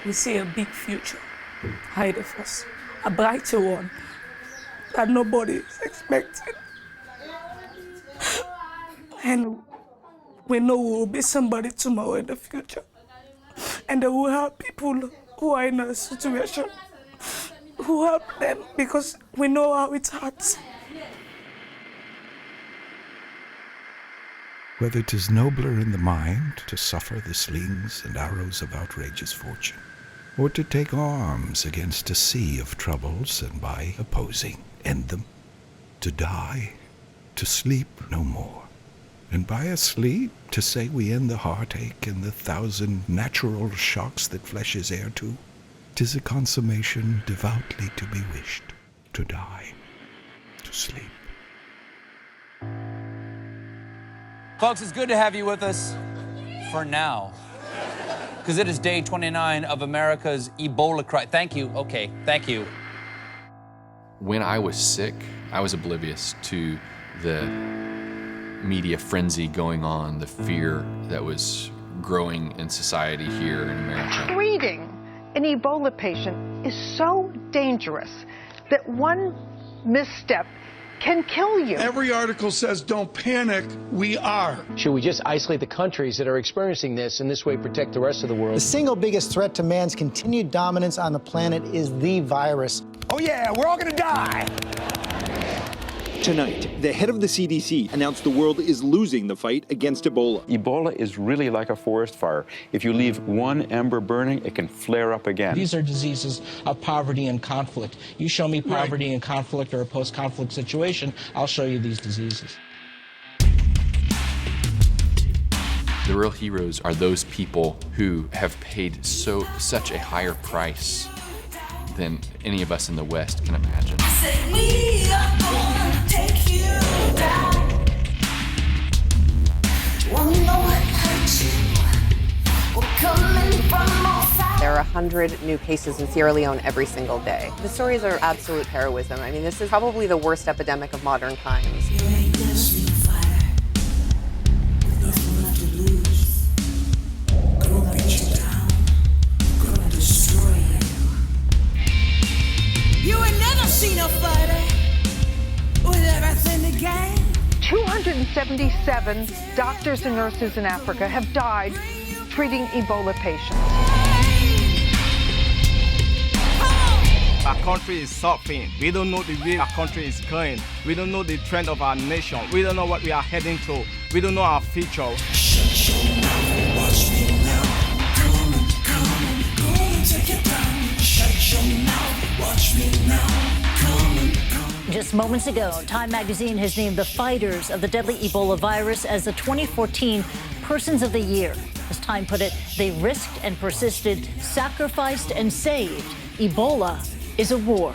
we see a big future ahead of us, a brighter one that nobody is expecting. And we know we will be somebody tomorrow in the future. And then we'll have people who are in a situation who help them because we know how it hurts. Whether 'tis nobler in the mind to suffer the slings and arrows of outrageous fortune, or to take arms against a sea of troubles and by opposing end them, to die, to sleep no more, and by a sleep to say we end the heartache and the thousand natural shocks that flesh is heir to, 'tis a consummation devoutly to be wished, to die, to sleep. Folks, it's good to have you with us for now, because it is day 29 of America's Ebola crisis. Thank you. Okay, thank you. When I was sick, I was oblivious to the media frenzy going on, the fear that was growing in society here in America. Treating an Ebola patient is so dangerous that one misstep can kill you. Every article says don't panic. We are. Should we just isolate the countries that are experiencing this and this way protect the rest of the world? The single biggest threat to man's continued dominance on the planet is the virus. Oh yeah, we're all gonna die. Tonight, the head of the CDC announced the world is losing the fight against Ebola. Ebola is really like a forest fire. If you leave one ember burning, it can flare up again. These are diseases of poverty and conflict. You show me poverty and conflict or a post-conflict situation, I'll show you these diseases. The real heroes are those people who have paid such a higher price than any of us in the West can imagine. There are 100 new cases in Sierra Leone every single day. The stories are absolute heroism. I mean, this is probably the worst epidemic of modern times. You ain't never seen a fighter with everything to gain. 277 doctors and nurses in Africa have died treating Ebola patients. Our country is suffering. We don't know the way our country is going. We don't know the trend of our nation. We don't know what we are heading to. We don't know our future. Shut your mouth, watch me now. Come on, gonna take it down. Shut your mouth, watch me now. Just moments ago, Time magazine has named the fighters of the deadly Ebola virus as the 2014 Persons of the Year. As Time put it, they risked and persisted, sacrificed and saved. Ebola is a war.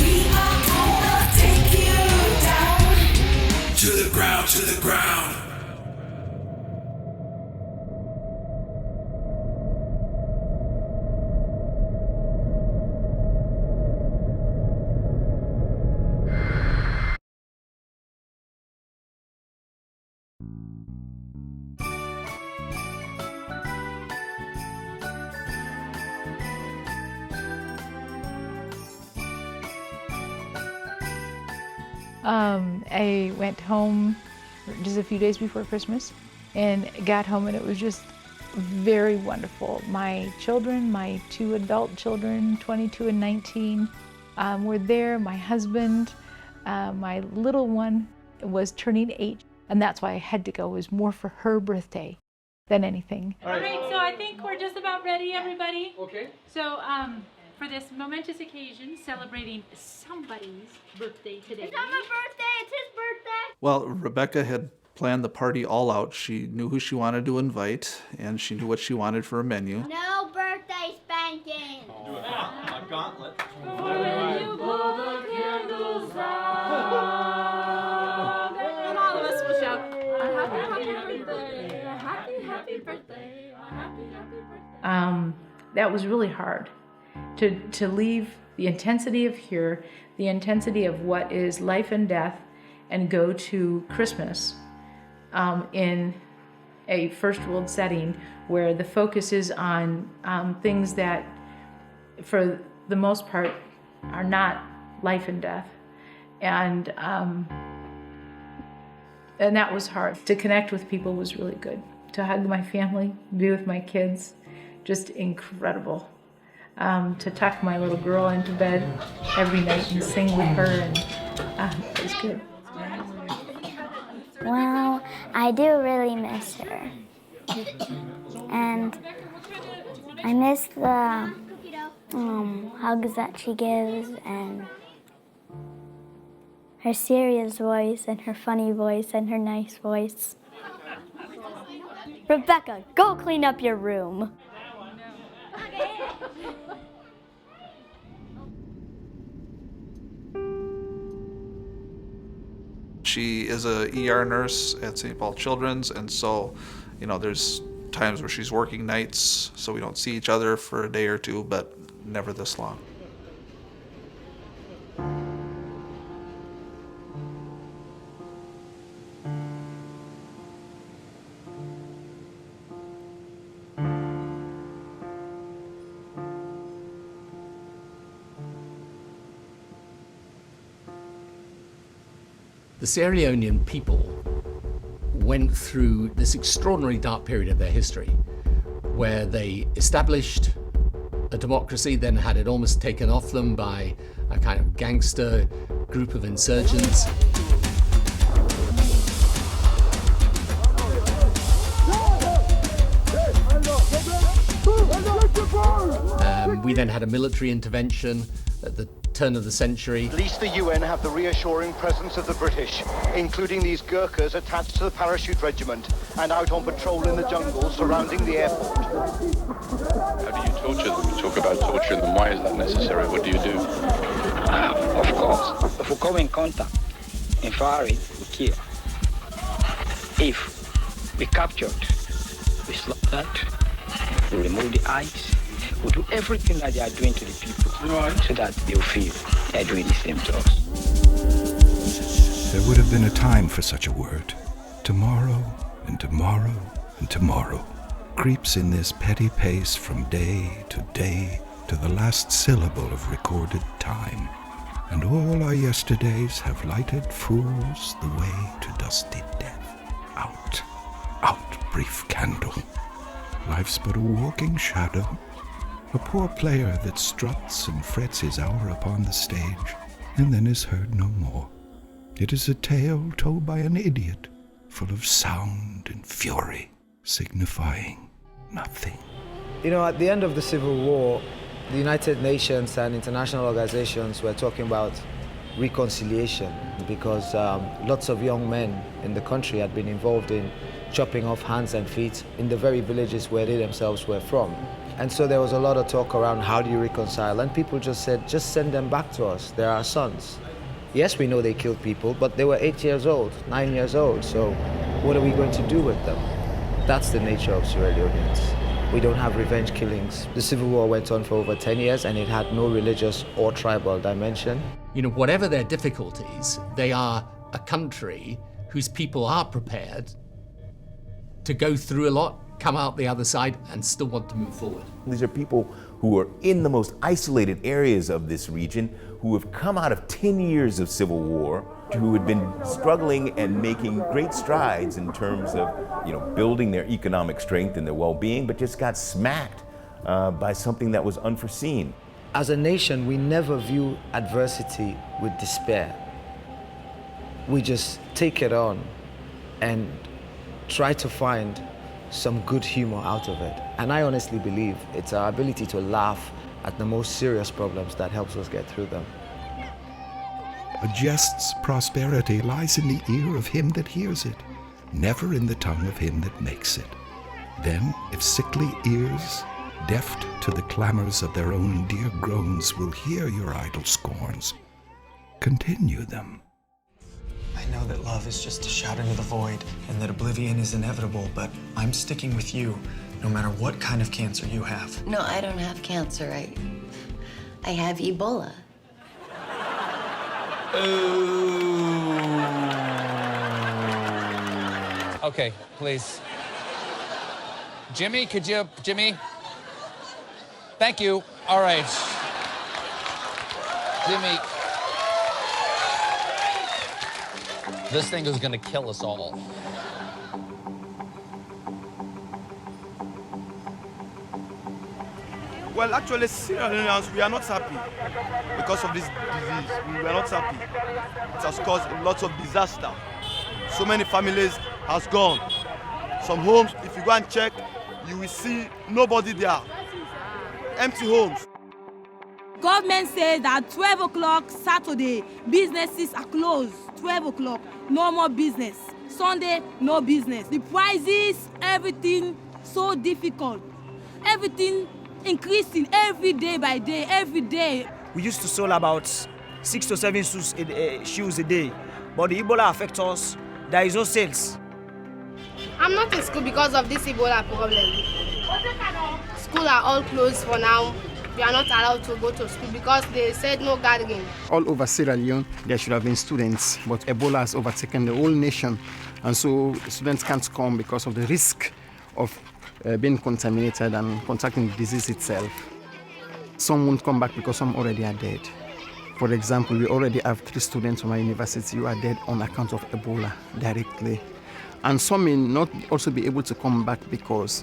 We are gonna take you down. To the ground, to the ground. I went home just a few days before Christmas and got home, and it was just very wonderful. My children, my two adult children, 22 and 19, were there. My husband, my little one was turning 8, and that's why I had to go. It was more for her birthday than anything. All right, so I think we're just about ready, everybody. Okay. So, for this momentous occasion, celebrating somebody's birthday today. It's not my birthday, it's his birthday. Well, Rebecca had planned the party all out. She knew who she wanted to invite, and she knew what she wanted for a menu. No birthday spanking. Do a gauntlet. When you blow the candles out, and all of us will shout, happy birthday, happy birthday, happy birthday. That was really hard to leave the intensity of here, the intensity of what is life and death, and go to Christmas in a first world setting where the focus is on things that, for the most part, are not life and death. And that was hard. To connect with people was really good. To hug my family, be with my kids, just incredible. To tuck my little girl into bed every night and sing with her, and it was good. Well, I do really miss her. And I miss the hugs that she gives, and her serious voice, and her funny voice, and her nice voice. Rebecca, go clean up your room. She is a ER nurse at St. Paul Children's, and so, there's times where she's working nights, so we don't see each other for a day or two, but never this long. The Sierra Leonean people went through this extraordinary dark period of their history where they established a democracy, then had it almost taken off them by a kind of gangster group of insurgents. We then had a military intervention at the turn of the century. At least the UN have the reassuring presence of the British, including these Gurkhas attached to the parachute regiment and out on patrol in the jungle surrounding the airport. How do you torture them? You talk about torturing them. Why is that necessary? What do you do? Of course, if we come in contact, infrared, we kill. If we captured, we slaughter, we remove the eyes. We do everything that they are doing to the people so that they'll feel they're doing the same to us. There would have been a time for such a word. Tomorrow and tomorrow and tomorrow creeps in this petty pace from day to the last syllable of recorded time. And all our yesterdays have lighted fools the way to dusty death. Out, brief candle. Life's but a walking shadow. A poor player that struts and frets his hour upon the stage, and then is heard no more. It is a tale told by an idiot, full of sound and fury, signifying nothing. At the end of the Civil War, the United Nations and international organizations were talking about reconciliation because lots of young men in the country had been involved in chopping off hands and feet in the very villages where they themselves were from. And so there was a lot of talk around how do you reconcile, and people just said, just send them back to us, they're our sons. Yes, we know they killed people, but they were 8 years old, 9 years old, so what are we going to do with them? That's the nature of Sierra Leoneans. We don't have revenge killings. The Civil War went on for over 10 years and it had no religious or tribal dimension. Whatever their difficulties, they are a country whose people are prepared to go through a lot, come out the other side, and still want to move forward. These are people who are in the most isolated areas of this region, who have come out of 10 years of civil war, who had been struggling and making great strides in terms of, building their economic strength and their well-being, but just got smacked by something that was unforeseen. As a nation, we never view adversity with despair. We just take it on and try to find some good humor out of it. And I honestly believe it's our ability to laugh at the most serious problems that helps us get through them. A jest's prosperity lies in the ear of him that hears it, never in the tongue of him that makes it. Then, if sickly ears, deaf to the clamors of their own dear groans, will hear your idle scorns, continue them. I know that love is just a shout into the void and that oblivion is inevitable, but I'm sticking with you no matter what kind of cancer you have. No, I don't have cancer. I have Ebola. Okay, please. Jimmy, Jimmy? Thank you. All right. Jimmy. This thing is gonna kill us all. Well, actually, Sierra Leoneans, we are not happy because of this disease. We are not happy. It has caused lots of disaster. So many families has gone. Some homes, if you go and check, you will see nobody there. Empty homes. Government says that 12 o'clock Saturday, businesses are closed. 12 o'clock, no more business. Sunday, no business. The prices, everything so difficult. Everything increasing every day by day, every day. We used to sell about 6 to 7 shoes a day, but the Ebola affects us. There is no sales. I'm not in school because of this Ebola problem. Schools are all closed for now. We are not allowed to go to school because they said no gathering. All over Sierra Leone, there should have been students, but Ebola has overtaken the whole nation. And so students can't come because of the risk of being contaminated and contacting the disease itself. Some won't come back because some already are dead. For example, we already have 3 students from our university who are dead on account of Ebola directly. And some may not also be able to come back because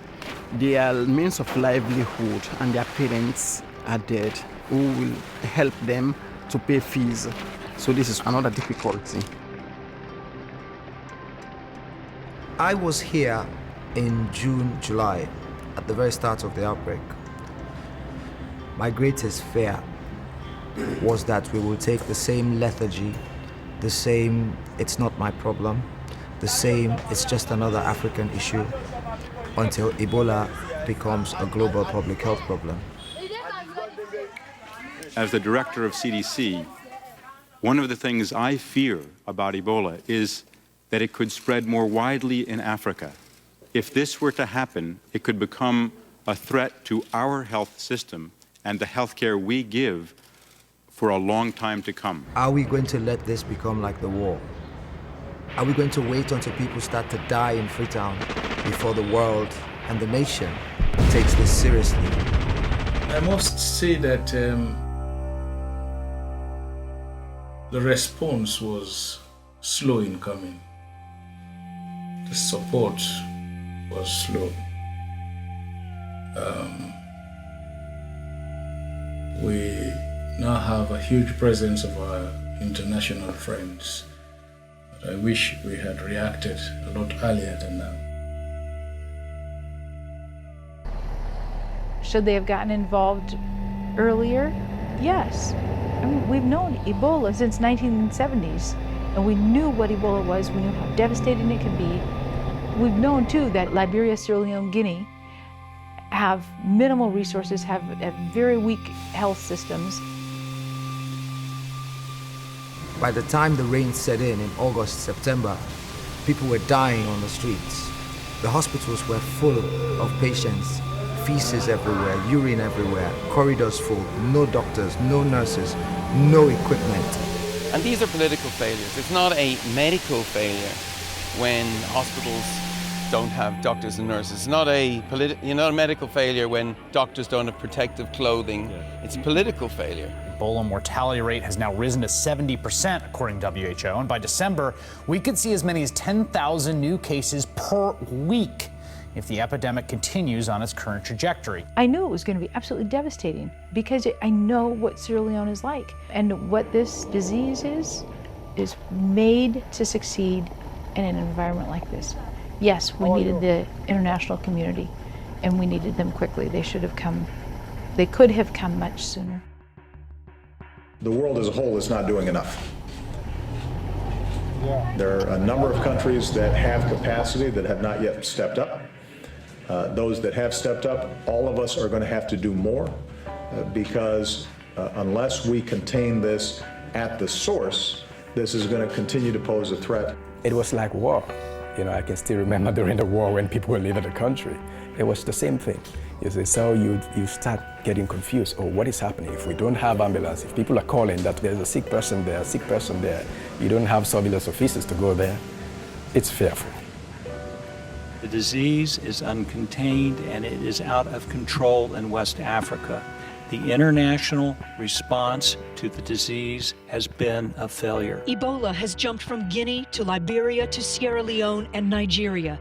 their means of livelihood and their parents are dead, who will help them to pay fees. So this is another difficulty. I was here in June, July, at the very start of the outbreak. My greatest fear was that we will take the same lethargy, the same "it's not my problem," the same "it's just another African issue," until Ebola becomes a global public health problem. As the director of CDC, one of the things I fear about Ebola is that it could spread more widely in Africa. If this were to happen, it could become a threat to our health system and the health care we give for a long time to come. Are we going to let this become like the war? Are we going to wait until people start to die in Freetown before the world and the nation takes this seriously? I must say that the response was slow in coming. The support was slow. We now have a huge presence of our international friends. But I wish we had reacted a lot earlier than now. Should they have gotten involved earlier? Yes. I mean, we've known Ebola since 1970s, and we knew what Ebola was. We knew how devastating it could be. We've known too that Liberia, Sierra Leone, Guinea have minimal resources, have very weak health systems. By the time the rain set in August, September, people were dying on the streets. The hospitals were full of patients, feces everywhere, urine everywhere, corridors full, no doctors, no nurses, no equipment. And these are political failures. It's not a medical failure when hospitals don't have doctors and nurses. It's not a medical failure when doctors don't have protective clothing. It's a political failure. Ebola mortality rate has now risen to 70%, according to WHO. And by December, we could see as many as 10,000 new cases per week if the epidemic continues on its current trajectory. I knew it was going to be absolutely devastating because I know what Sierra Leone is like. And what this disease is made to succeed in an environment like this. Yes, we needed the international community, and we needed them quickly. They should have come, they could have come much sooner. The world as a whole is not doing enough. There are a number of countries that have capacity that have not yet stepped up. Those that have stepped up, all of us are going to have to do more because unless we contain this at the source, this is going to continue to pose a threat. It was like war. You know, I can still remember during the war when people were leaving the country. It was the same thing. You see, so you start getting confused. Oh, what is happening? If we don't have ambulance, if people are calling that there's a sick person there, you don't have surveillance officers to go there, it's fearful. The disease is uncontained and it is out of control in West Africa. The international response to the disease has been a failure. Ebola has jumped from Guinea to Liberia to Sierra Leone and Nigeria.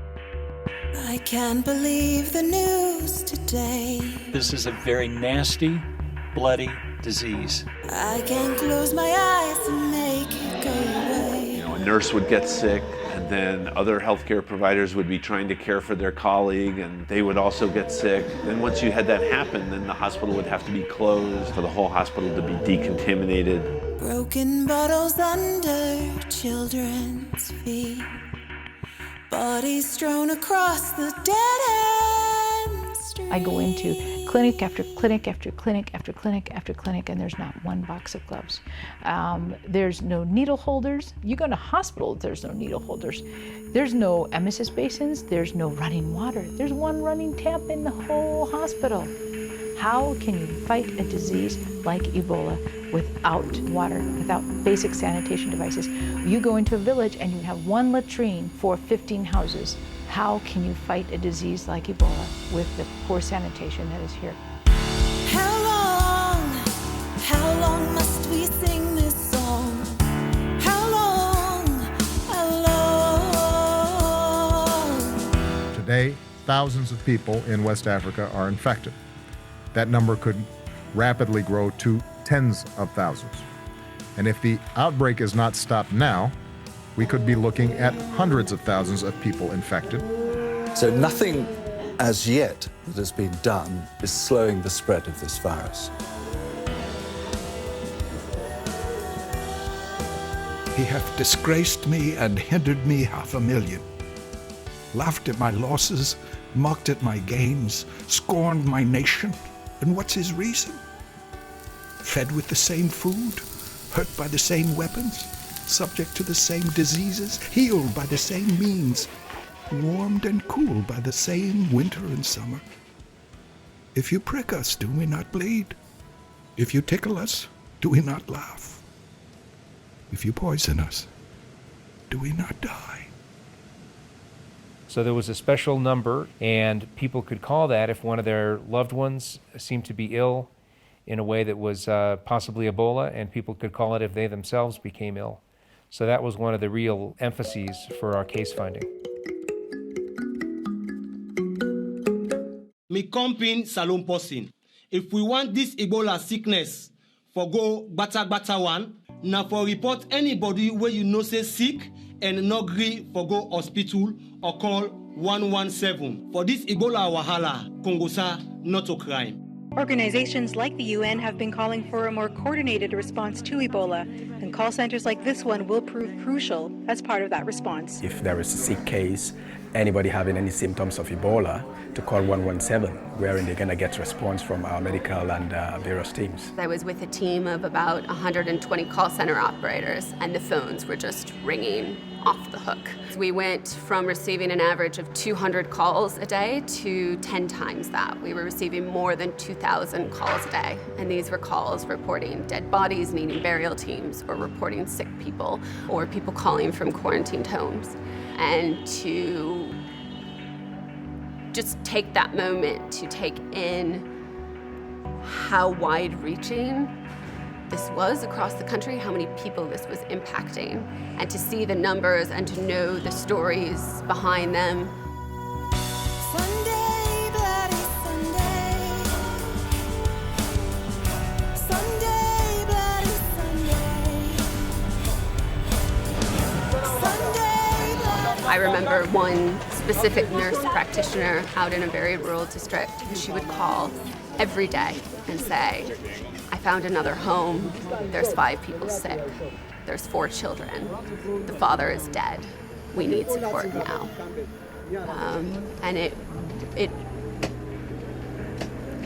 I can't believe the news today. This is a very nasty, bloody disease. I can't close my eyes and make it go away. A nurse would get sick, and then other healthcare providers would be trying to care for their colleague, and they would also get sick. Then once you had that happen, then the hospital would have to be closed for the whole hospital to be decontaminated. Broken bottles under children's feet. Bodies strewn across the dead end street. I go into clinic after clinic after clinic after clinic after clinic, and there's not one box of gloves. There's no needle holders. You go to hospital, there's no needle holders. There's no emesis basins. There's no running water. There's one running tap in the whole hospital. How can you fight a disease like Ebola without water, without basic sanitation devices? You go into a village and you have one latrine for 15 houses. How can you fight a disease like Ebola with the poor sanitation that is here? How long must we sing this song? How long? Today, thousands of people in West Africa are infected. That number could rapidly grow to tens of thousands. And if the outbreak is not stopped now, we could be looking at hundreds of thousands of people infected. So nothing as yet that has been done is slowing the spread of this virus. He hath disgraced me and hindered me 500,000, laughed at my losses, mocked at my gains, scorned my nation. And what's his reason? Fed with the same food, hurt by the same weapons, subject to the same diseases, healed by the same means, warmed and cooled by the same winter and summer. If you prick us, do we not bleed? If you tickle us, do we not laugh? If you poison us, do we not die? So there was a special number, and people could call that if one of their loved ones seemed to be ill in a way that was possibly Ebola, and people could call it if they themselves became ill. So that was one of the real emphases for our case finding. Me comping Salon Possin. If we want this Ebola sickness for go bata one, now for report anybody where you know say sick and no agree for go hospital or call 117. For this Ebola wahala, Kongosa not a crime. Organizations like the UN have been calling for a more coordinated response to Ebola, and call centers like this one will prove crucial as part of that response. If there is a sick case, anybody having any symptoms of Ebola, to call 117, wherein they're going to get response from our medical and various teams. I was with a team of about 120 call center operators, and the phones were just ringing off the hook. We went from receiving an average of 200 calls a day to 10 times that. We were receiving more than 2,000 calls a day, and these were calls reporting dead bodies, needing burial teams, or reporting sick people, or people calling from quarantined homes. And to just take that moment to take in how wide-reaching this was across the country, how many people this was impacting, and to see the numbers and to know the stories behind them. Sunday, bloody Sunday. Sunday, bloody Sunday. Sunday, bloody. I remember one specific nurse practitioner out in a very rural district. She would call every day and say, I found another home. There's 5 people sick. There's 4 children. The father is dead. We need support now. And it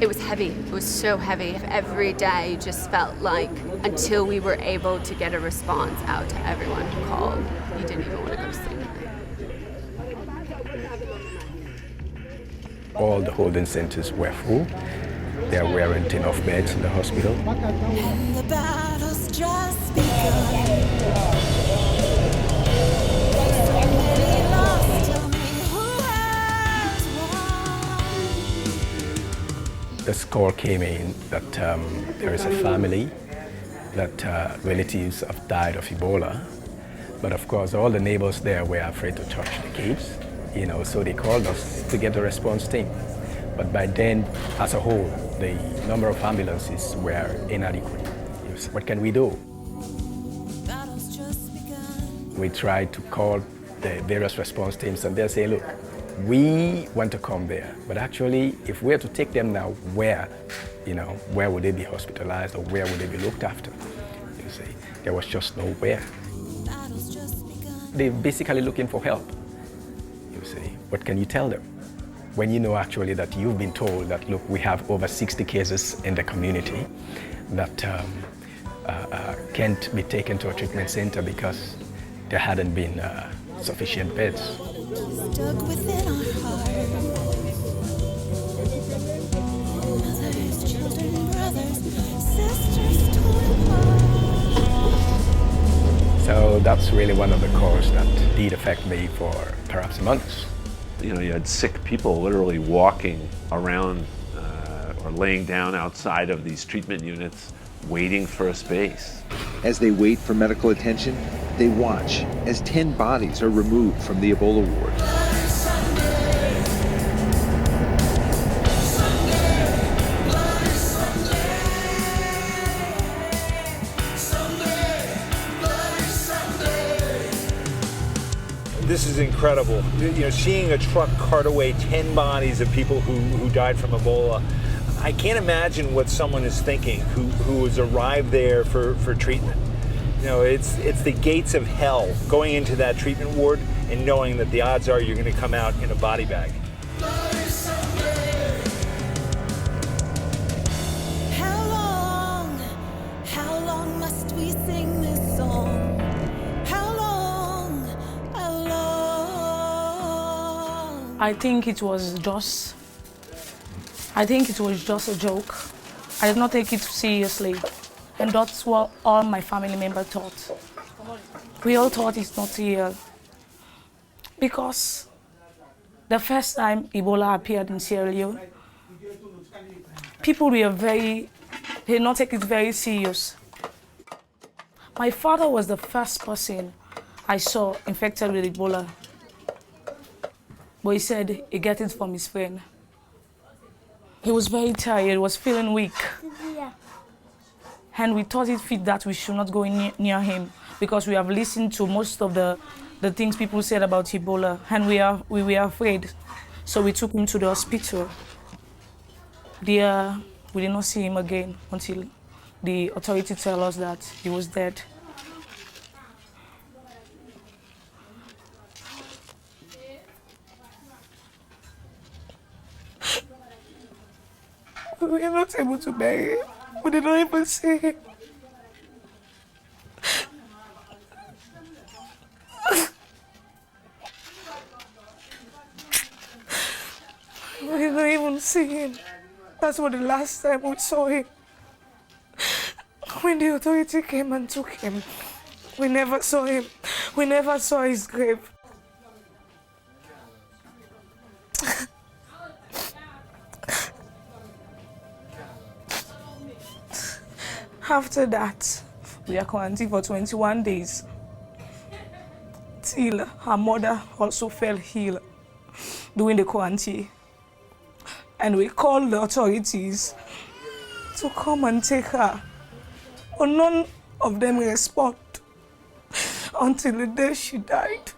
was heavy. It was so heavy. Every day just felt like until we were able to get a response out to everyone who called, you didn't even want to go to sleep. all the holding centers were full. There weren't enough beds in the hospital. And the battle's just begun. Somebody lost, tell me who has won. This call came in that there is a family that relatives have died of Ebola. But of course, all the neighbors there were afraid to touch the kids, so they called us to get a response team. But by then, as a whole, the number of ambulances were inadequate. What can we do? We tried to call the various response teams and they say, look, we want to come there, but actually, if we are to take them now, where would they be hospitalized or where would they be looked after? You see, there was just nowhere. They're basically looking for help. You see, what can you tell them? When you know actually that you've been told that, look, we have over 60 cases in the community that can't be taken to a treatment center because there hadn't been sufficient beds. Stuck within our heart. Mothers, children, brothers, sisters torn apart. So that's really one of the causes that did affect me for perhaps months. You had sick people literally walking around or laying down outside of these treatment units, waiting for a space. As they wait for medical attention, they watch as 10 bodies are removed from the Ebola ward. This is incredible. Seeing a truck cart away 10 bodies of people who died from Ebola, I can't imagine what someone is thinking who has arrived there for treatment. It's the gates of hell, going into that treatment ward and knowing that the odds are you're going to come out in a body bag. How long must we sing this song? I think it was just a joke. I did not take it seriously. And that's what all my family members thought. We all thought it's not real. Because the first time Ebola appeared in Sierra Leone, people did not take it very serious. My father was the first person I saw infected with Ebola. But he said he got it from his friend. He was very tired, was feeling weak. And we thought it fit that we should not go near him because we have listened to most of the things people said about Ebola and we were afraid. So we took him to the hospital. There, we did not see him again until the authorities tell us that he was dead. We were not able to bury him. We did not even see him. We did not even see him. That's what the last time we saw him. When the authority came and took him, we never saw him. We never saw his grave. After that, we are quarantined for 21 days. Till her mother also fell ill during the quarantine. And we called the authorities to come and take her. But none of them responded until the day she died.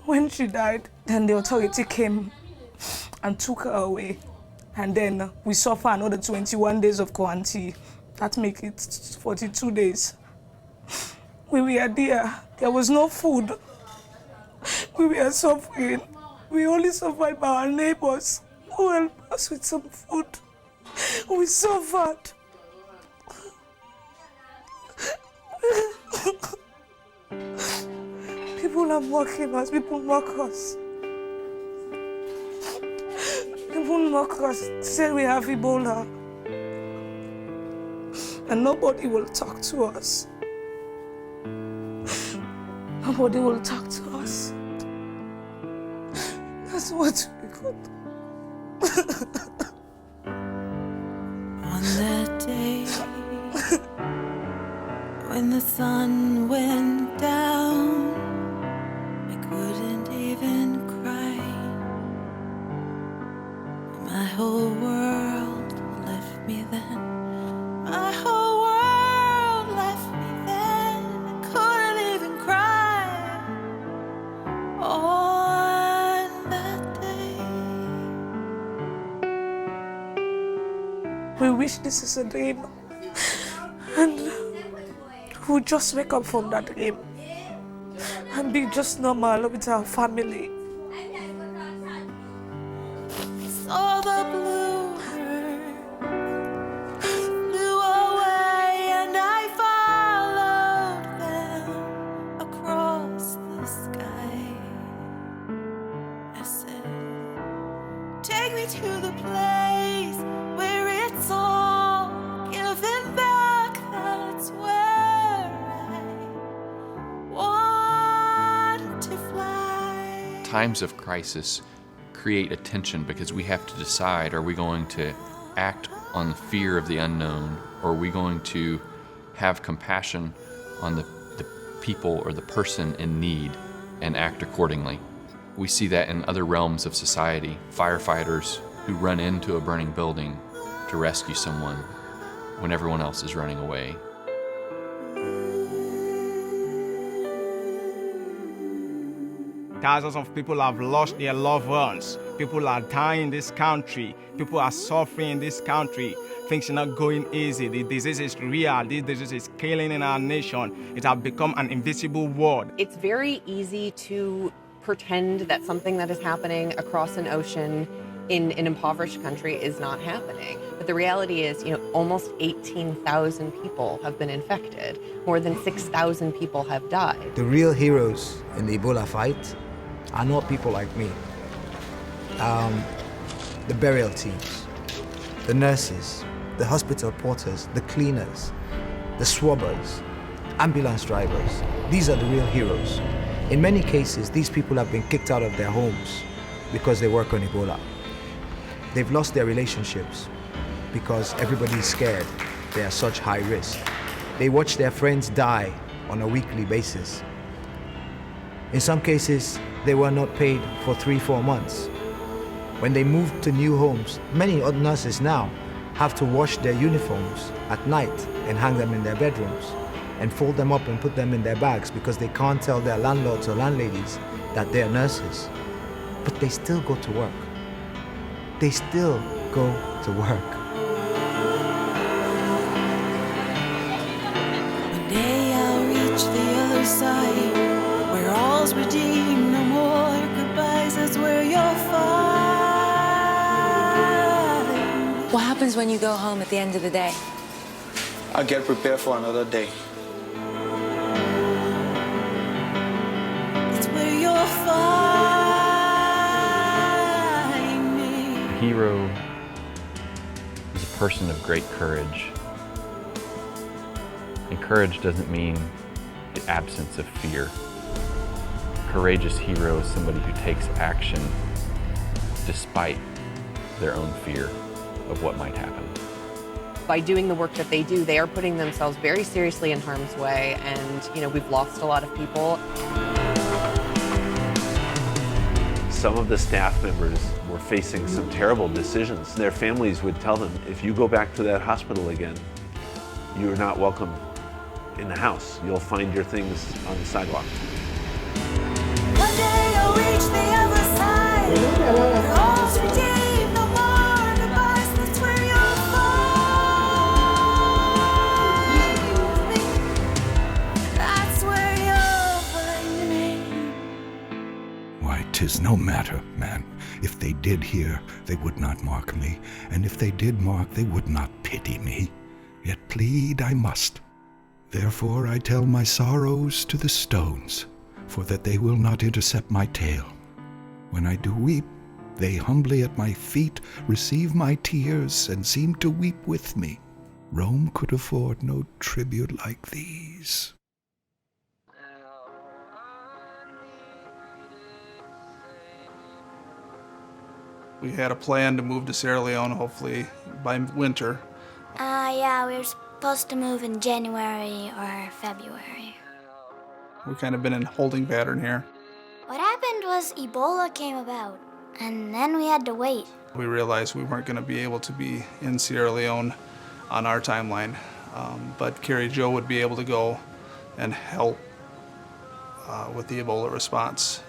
When she died, then the authority came and took her away. And then we suffer another 21 days of quarantine. That makes it 42 days. We were there. There was no food. We were suffering. We only survived by our neighbors who helped us with some food. We suffered. People are mocking us. People mock us. People mock us. Say we have Ebola. And nobody will talk to us. Nobody will talk to us. That's what we got. On that day, when the sun went down, I couldn't even cry. My whole world left me then. My whole world left me then. I couldn't even cry on that day. We wish this is a dream. And we'll just wake up from that dream and be just normal with our family. Saw the bluebird flew away, and I followed them across the sky. I said, take me to the place where it's all given back. That's where I want to fly. Times of crisis create a tension because we have to decide, are we going to act on the fear of the unknown, or are we going to have compassion on the people or the person in need and act accordingly? We see that in other realms of society. Firefighters who run into a burning building to rescue someone when everyone else is running away. Thousands of people have lost their loved ones. People are dying in this country. People are suffering in this country. Things are not going easy. The disease is real. This disease is killing in our nation. It has become an invisible war. It's very easy to pretend that something that is happening across an ocean in an impoverished country is not happening. But the reality is, almost 18,000 people have been infected. More than 6,000 people have died. The real heroes in the Ebola fight are not people like me. The burial teams, the nurses, the hospital porters, the cleaners, the swabbers, ambulance drivers. These are the real heroes. In many cases, these people have been kicked out of their homes because they work on Ebola. They've lost their relationships because everybody is scared. They are such high risk. They watch their friends die on a weekly basis. In some cases, they were not paid for 3-4 months. When they moved to new homes, many other nurses now have to wash their uniforms at night and hang them in their bedrooms and fold them up and put them in their bags because they can't tell their landlords or landladies that they're nurses. But they still go to work. They still go to work. One day I'll reach the other side, where all's redeemed, no more goodbyes, that's where you'll find. What happens when you go home at the end of the day? I get prepared for another day. It's where you'll find me. A hero is a person of great courage. And courage doesn't mean the absence of fear. A courageous hero is somebody who takes action despite their own fear of what might happen. By doing the work that they do, they are putting themselves very seriously in harm's way, and we've lost a lot of people. Some of the staff members were facing some terrible decisions. Their families would tell them, if you go back to that hospital again, you're not welcome in the house. You'll find your things on the sidewalk. One day I'll reach the other side, where all's redeemed, no more goodbyes, that's where you'll find me. That's where you'll find me. Why, 'tis no matter, man. If they did hear, they would not mark me, and if they did mark, they would not pity me. Yet plead I must. Therefore I tell my sorrows to the stones, for that they will not intercept my tale. When I do weep, they humbly at my feet receive my tears and seem to weep with me. Rome could afford no tribute like these. We had a plan to move to Sierra Leone, hopefully by winter. Yeah, we were supposed to move in January or February. We've kind of been in holding pattern here. What happened was Ebola came about, and then we had to wait. We realized we weren't going to be able to be in Sierra Leone on our timeline, but Carrie Jo would be able to go and help with the Ebola response.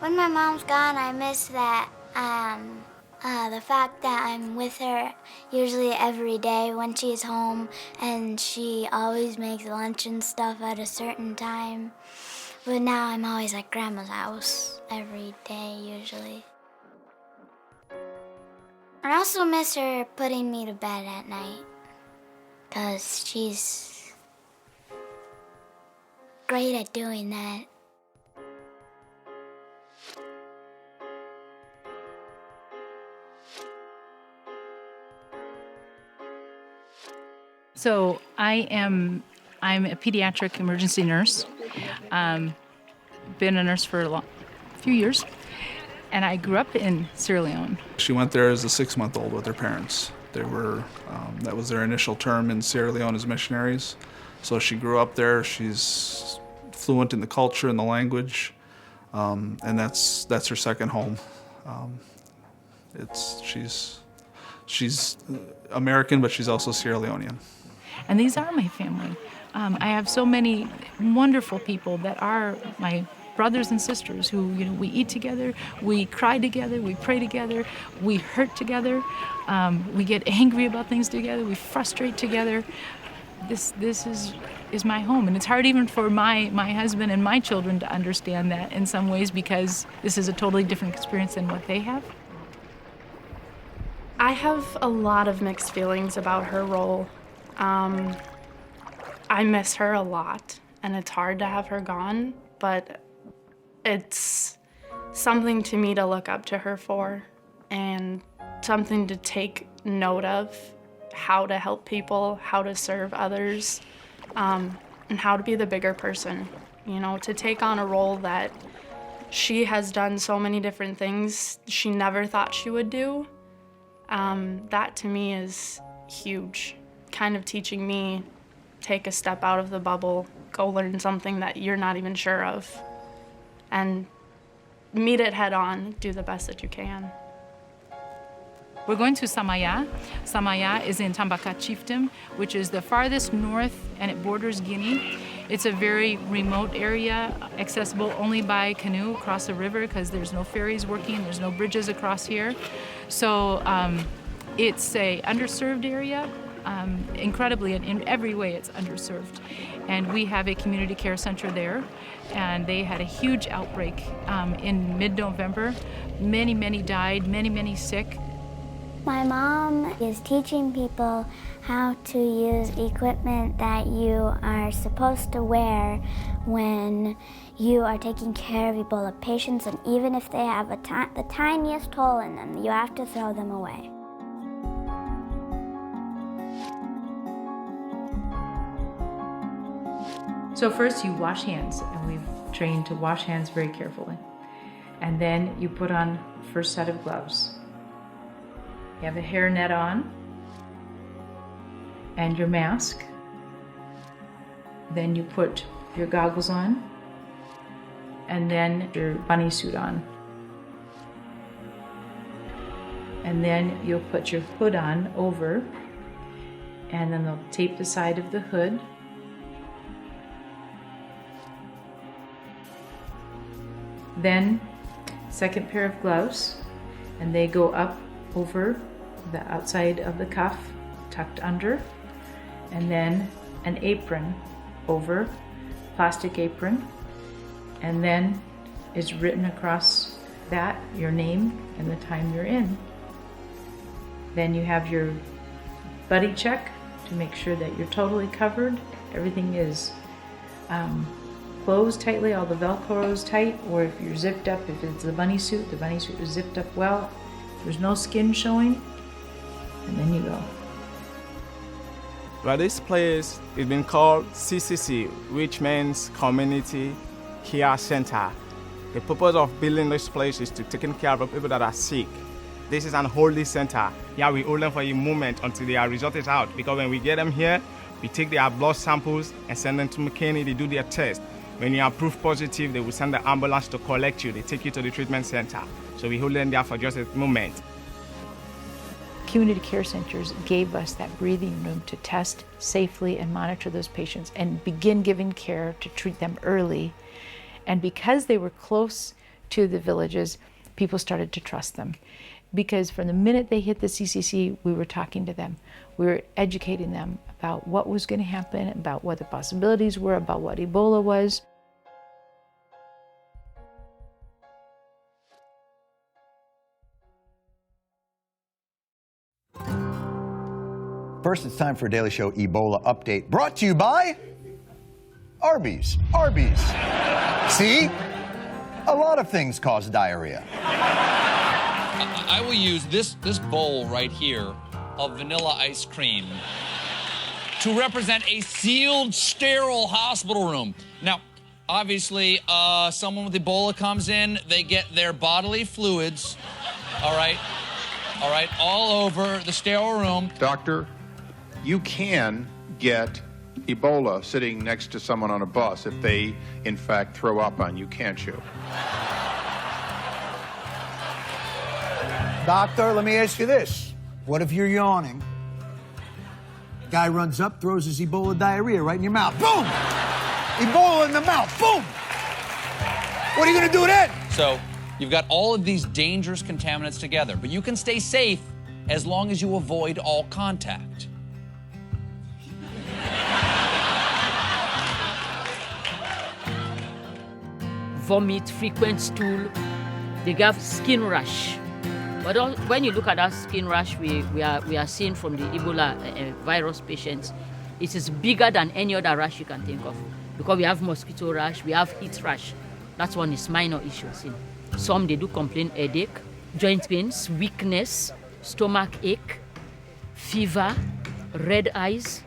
When my mom's gone, I miss that, the fact that I'm with her usually every day when she's home, and she always makes lunch and stuff at a certain time. But now I'm always at Grandma's house every day, usually. I also miss her putting me to bed at night, because she's great at doing that. So I'm a pediatric emergency nurse. Been a nurse for a few years, and I grew up in Sierra Leone. She went there as a 6-month-old with her parents. They were that was their initial term in Sierra Leone as missionaries. So she grew up there. She's fluent in the culture and the language, and that's her second home. She's American, but she's also Sierra Leonean. And these are my family. I have so many wonderful people that are my brothers and sisters who, we eat together, we cry together, we pray together, we hurt together, we get angry about things together, we frustrate together. This is my home, and it's hard even for my husband and my children to understand that in some ways, because this is a totally different experience than what they have. I have a lot of mixed feelings about her role. I miss her a lot, and it's hard to have her gone, but it's something to me to look up to her for, and something to take note of, how to help people, how to serve others, and how to be the bigger person. To take on a role that she has done so many different things she never thought she would do. That to me is huge. Kind of teaching me, take a step out of the bubble, go learn something that you're not even sure of, and meet it head on, do the best that you can. We're going to Samaya. Samaya is in Tambaka Chiefdom, which is the farthest north, and it borders Guinea. It's a very remote area, accessible only by canoe across the river, because there's no ferries working, there's no bridges across here. So it's a underserved area. Incredibly, in every way, it's underserved. And we have a community care center there, and they had a huge outbreak in mid-November. Many died, many sick. My mom is teaching people how to use equipment that you are supposed to wear when you are taking care of Ebola patients, and even if they have the tiniest hole in them, you have to throw them away. So first you wash hands, and we've trained to wash hands very carefully. And then you put on first set of gloves. You have a hairnet on, and your mask. Then you put your goggles on, and then your bunny suit on. And then you'll put your hood on over, and then they'll tape the side of the hood. Then, second pair of gloves, and they go up over the outside of the cuff, tucked under, and then an apron over, plastic apron, and then is written across that your name and the time you're in. Then you have your buddy check to make sure that you're totally covered. Everything is closed tightly, all the Velcro is tight, or if you're zipped up, if it's the bunny suit is zipped up well. There's no skin showing, and then you go. Well, this place is been called CCC, which means Community Care Center. The purpose of building this place is to take care of people that are sick. This is an holding center. Here we hold them for a moment until their result is out, because when we get them here, we take their blood samples and send them to McKinney, they do their test. When you are proof positive, they will send the ambulance to collect you. They take you to the treatment center. So we hold them there for just a moment. Community care centers gave us that breathing room to test safely and monitor those patients and begin giving care to treat them early. And because they were close to the villages, people started to trust them. Because from the minute they hit the CCC, we were talking to them. We were educating them about what was going to happen, about what the possibilities were, about what Ebola was. First, it's time for a Daily Show Ebola update, brought to you by Arby's. Arby's. See? A lot of things cause diarrhea. I will use this bowl right here of vanilla ice cream to represent a sealed, sterile hospital room. Now, obviously, someone with Ebola comes in, they get their bodily fluids, all right, all over the sterile room. Doctor, you can get Ebola sitting next to someone on a bus if they, in fact, throw up on you, can't you? Doctor, let me ask you this. What if you're yawning? Guy runs up, throws his Ebola diarrhea right in your mouth. Boom! Ebola in the mouth. Boom! What are you going to do then? So you've got all of these dangerous contaminants together, but you can stay safe as long as you avoid all contact. Vomit, frequent stool, they have skin rash. But when you look at that skin rash we are seeing from the Ebola virus patients, it is bigger than any other rash you can think of. Because we have mosquito rash, we have heat rash. That one is minor issues. Some they do complain headache, joint pains, weakness, stomach ache, fever, red eyes.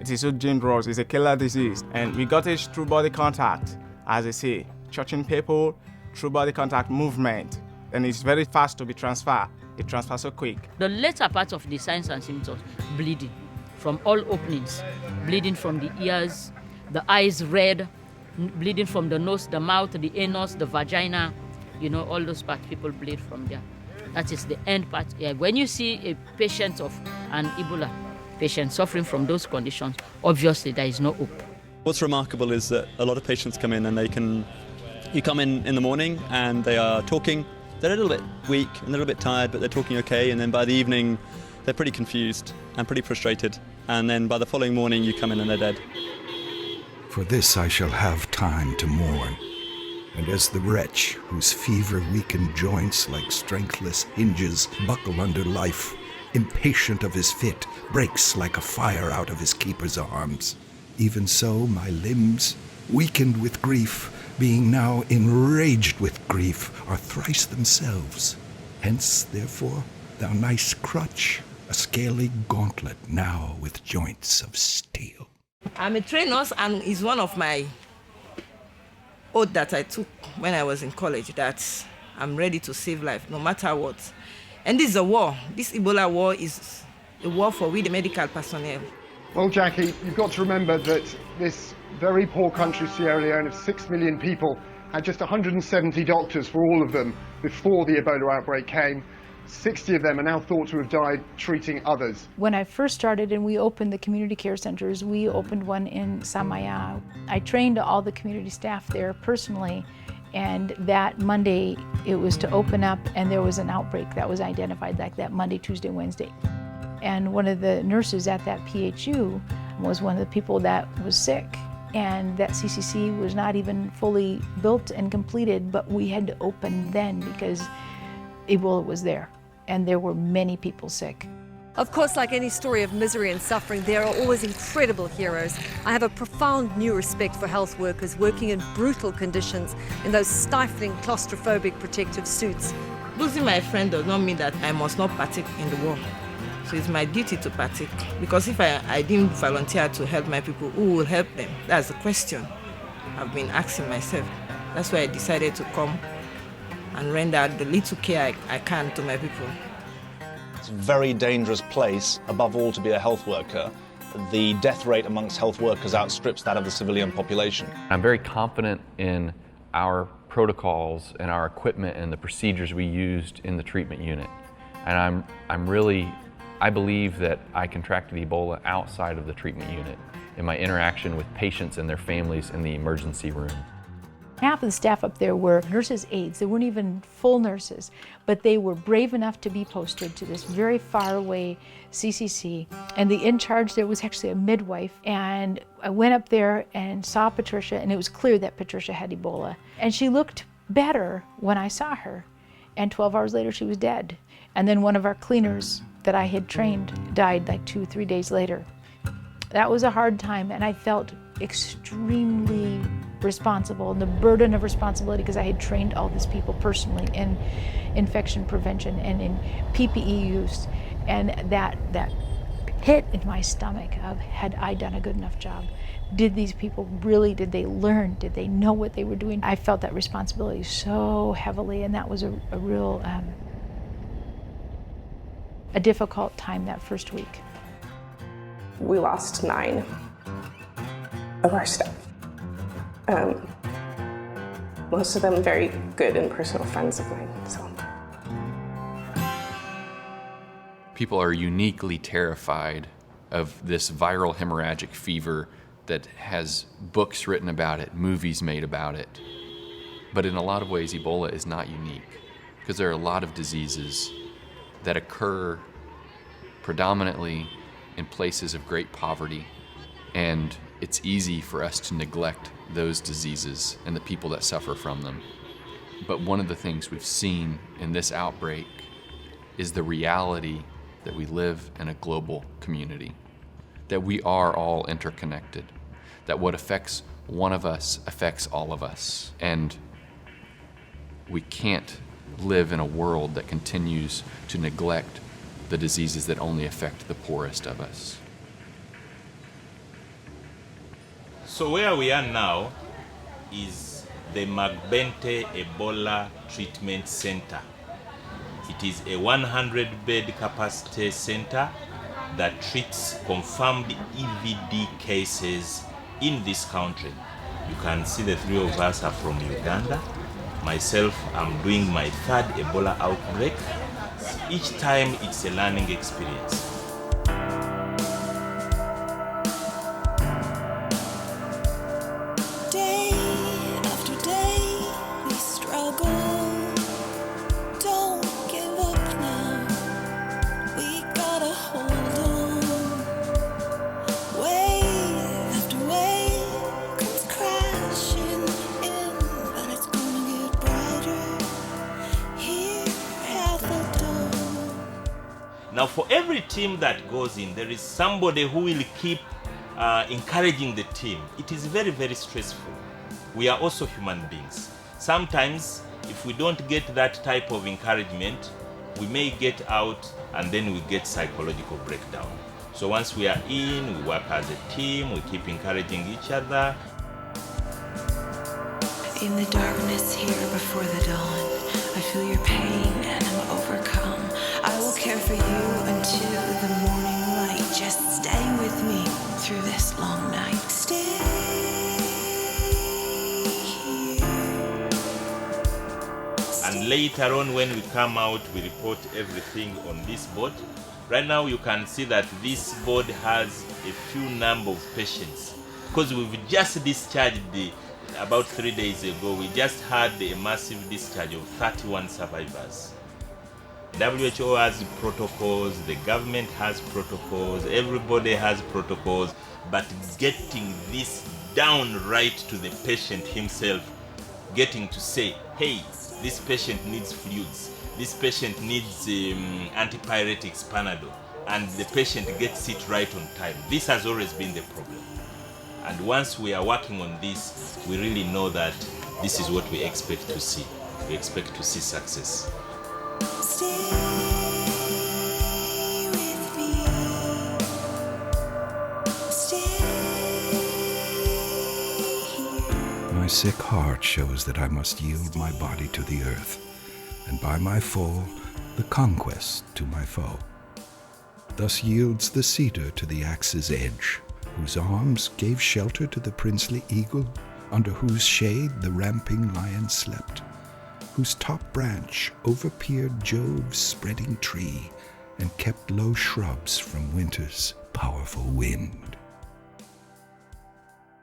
It is so dangerous, it's a killer disease. And we got it through body contact, as I say, touching people, through body contact movement. And it's very fast to be transferred. It transfers so quick. The later part of the signs and symptoms, bleeding from all openings, bleeding from the ears, the eyes red, bleeding from the nose, the mouth, the anus, the vagina, all those parts, people bleed from there. That is the end part. Yeah, when you see a patient of an Ebola patient suffering from those conditions, obviously there is no hope. What's remarkable is that a lot of patients come in and you come in the morning and they are talking. They're a little bit weak and a little bit tired, but they're talking okay. And then by the evening, they're pretty confused and pretty frustrated. And then by the following morning, you come in and they're dead. For this I shall have time to mourn. And as the wretch, whose fever-weakened joints like strengthless hinges buckle under life, impatient of his fit, breaks like a fire out of his keeper's arms, even so my limbs, weakened with grief, being now enraged with grief, are thrice themselves. Hence, therefore, thou nice crutch, a scaly gauntlet now with joints of steel. I'm a trained nurse, and it's one of my oath that I took when I was in college, that I'm ready to save life, no matter what. And this is a war. This Ebola war is a war for we, the medical personnel. Well, Jackie, you've got to remember that this very poor country, Sierra Leone, of 6 million people, had just 170 doctors for all of them before the Ebola outbreak came. 60 of them are now thought to have died treating others. When I first started and we opened the community care centers, we opened one in Samaya. I trained all the community staff there personally, and that Monday it was to open up, and there was an outbreak that was identified like that Monday, Tuesday, Wednesday. And one of the nurses at that PHU was one of the people that was sick. And that CCC was not even fully built and completed, but we had to open then because Ebola was there, and there were many people sick. Of course, like any story of misery and suffering, there are always incredible heroes. I have a profound new respect for health workers working in brutal conditions in those stifling, claustrophobic protective suits. Losing my friend does not mean that I must not partake in the war. So it's my duty to partake. Because if I didn't volunteer to help my people, who will help them? That's the question I've been asking myself. That's why I decided to come and render the little care I can to my people. It's a very dangerous place, above all, to be a health worker. The death rate amongst health workers outstrips that of the civilian population. I'm very confident in our protocols and our equipment and the procedures we used in the treatment unit. And I believe that I contracted Ebola outside of the treatment unit in my interaction with patients and their families in the emergency room. Half of the staff up there were nurses' aides. They weren't even full nurses, but they were brave enough to be posted to this very far away CCC. And the in charge there was actually a midwife. And I went up there and saw Patricia, and it was clear that Patricia had Ebola. And she looked better when I saw her. And 12 hours later, she was dead. And then one of our cleaners that I had trained died like 2-3 days later. That was a hard time, and I felt extremely responsible, and the burden of responsibility, because I had trained all these people personally in infection prevention and in PPE use, and that pit in my stomach of, had I done a good enough job? Did these people really, did they learn? Did they know what they were doing? I felt that responsibility so heavily, and that was a real, a difficult time that first week. We lost 9 of our staff. Most of them very good and personal friends of mine. So People are uniquely terrified of this viral hemorrhagic fever that has books written about it, movies made about it. But in a lot of ways, Ebola is not unique, because there are a lot of diseases that occur predominantly in places of great poverty, and it's easy for us to neglect those diseases and the people that suffer from them. But one of the things we've seen in this outbreak is the reality that we live in a global community, that we are all interconnected, that what affects one of us affects all of us, and we can't live in a world that continues to neglect the diseases that only affect the poorest of us. So where we are now is the Magbente Ebola Treatment Center. It is a 100-bed capacity center that treats confirmed EVD cases in this country. You can see the 3 of us are from Uganda. Myself, I'm doing my 3rd Ebola outbreak. Each time it's a learning experience. Day after day we struggle. Don't give up now. We gotta hold on. Wave after wave comes crashing in, but it's gonna get brighter here at the door. Now for every team that goes in, there is somebody who will keep encouraging the team. It is very, very stressful. We are also human beings. Sometimes, if we don't get that type of encouragement, we may get out and then we get psychological breakdown. So once we are in, we work as a team, we keep encouraging each other. In the darkness here before the dawn, I feel your pain and I'm overcome. I will care for you until the morning light. Just stay with me through this long night. Stay here. And later on when we come out, we report everything on this board. Right now you can see that this board has a few number of patients, because we've just discharged about 3 days ago, we just had a massive discharge of 31 survivors. WHO has protocols, the government has protocols, everybody has protocols, but getting this down right to the patient himself, getting to say, hey, this patient needs fluids, this patient needs antipyretics, Panadol. and the patient gets it right on time. This has always been the problem. And once we are working on this, we really know that this is what we expect to see. We expect to see success. My sick heart shows that I must yield my body to the earth, and by my fall, the conquest to my foe. Thus yields the cedar to the axe's edge, whose arms gave shelter to the princely eagle, under whose shade the ramping lion slept, whose top branch overpeered Jove's spreading tree, and kept low shrubs from winter's powerful wind.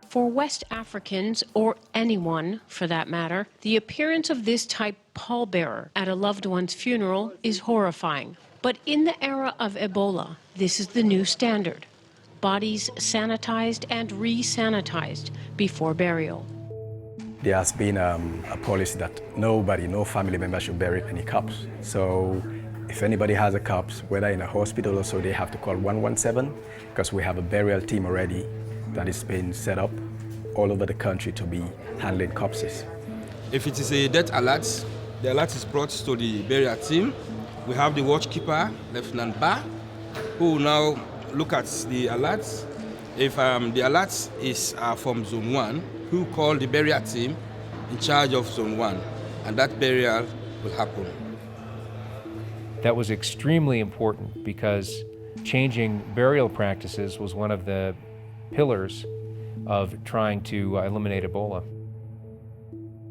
For West Africans, or anyone for that matter, the appearance of this type pallbearer at a loved one's funeral is horrifying. But in the era of Ebola, this is the new standard. Bodies sanitized and re-sanitized before burial. There has been a policy that no family member should bury any corpse. So if anybody has a corpse, whether in a hospital or so, they have to call 117, because we have a burial team already that is being set up all over the country to be handling corpses. If it is a death alert, the alert is brought to the burial team. We have the watchkeeper, Lieutenant Ba, who will now look at the alerts. If the alert is from Zone 1, who call the burial team in charge of Zone 1, and that burial will happen. That was extremely important because changing burial practices was one of the pillars of trying to eliminate Ebola.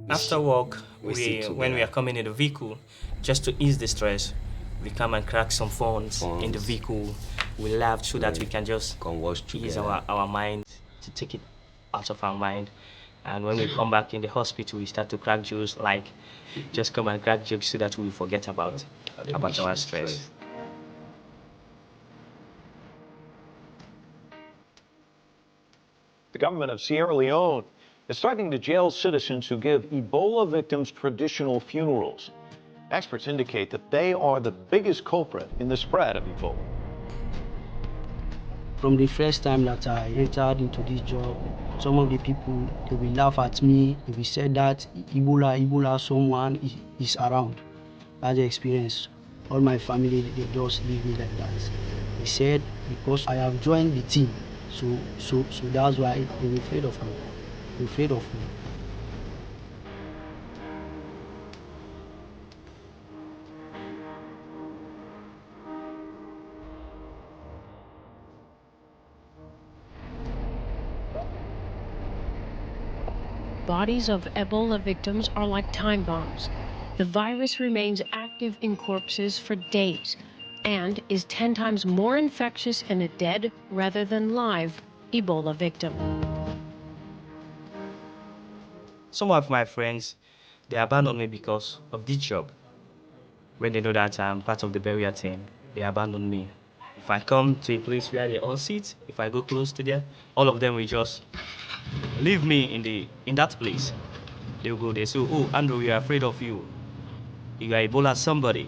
After work, when we are coming in the vehicle, just to ease the stress, we come and crack some phones in the vehicle. We laugh so that we can just ease our mind, to take it out of our mind. And when we come back in the hospital, we start to crack jokes, like just come and crack jokes so that we forget about our stress. The government of Sierra Leone is starting to jail citizens who give Ebola victims traditional funerals. Experts indicate that they are the biggest culprit in the spread of Ebola. From the first time that I entered into this job, some of the people, they will laugh at me. They will say that Ebola, someone is around. That's the experience. All my family, they just leave me like that. They said, because I have joined the team, so that's why they're afraid of me. They're afraid of me. Bodies of Ebola victims are like time bombs. The virus remains active in corpses for days and is 10 times more infectious in a dead rather than live Ebola victim. Some of my friends, they abandoned me because of this job. When they know that I'm part of the burial team, they abandon me. If I come to a place where they all sit, if I go close to them, all of them will just leave me in that place. They'll go, they say, oh, Andrew, we are afraid of you. You are Ebola somebody.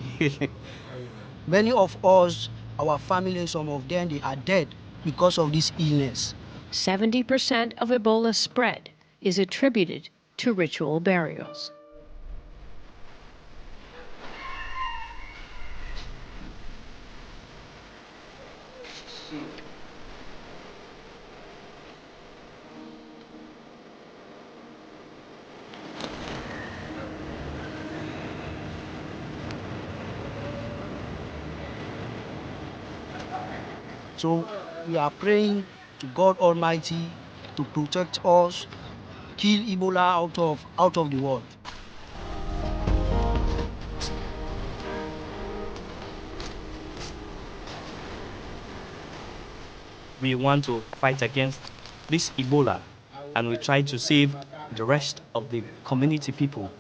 Many of us, our family, some of them, they are dead because of this illness. 70% of Ebola's spread is attributed to ritual burials. So we are praying to God Almighty to protect us, kill Ebola out of the world. We want to fight against this Ebola, and we try to save the rest of the community people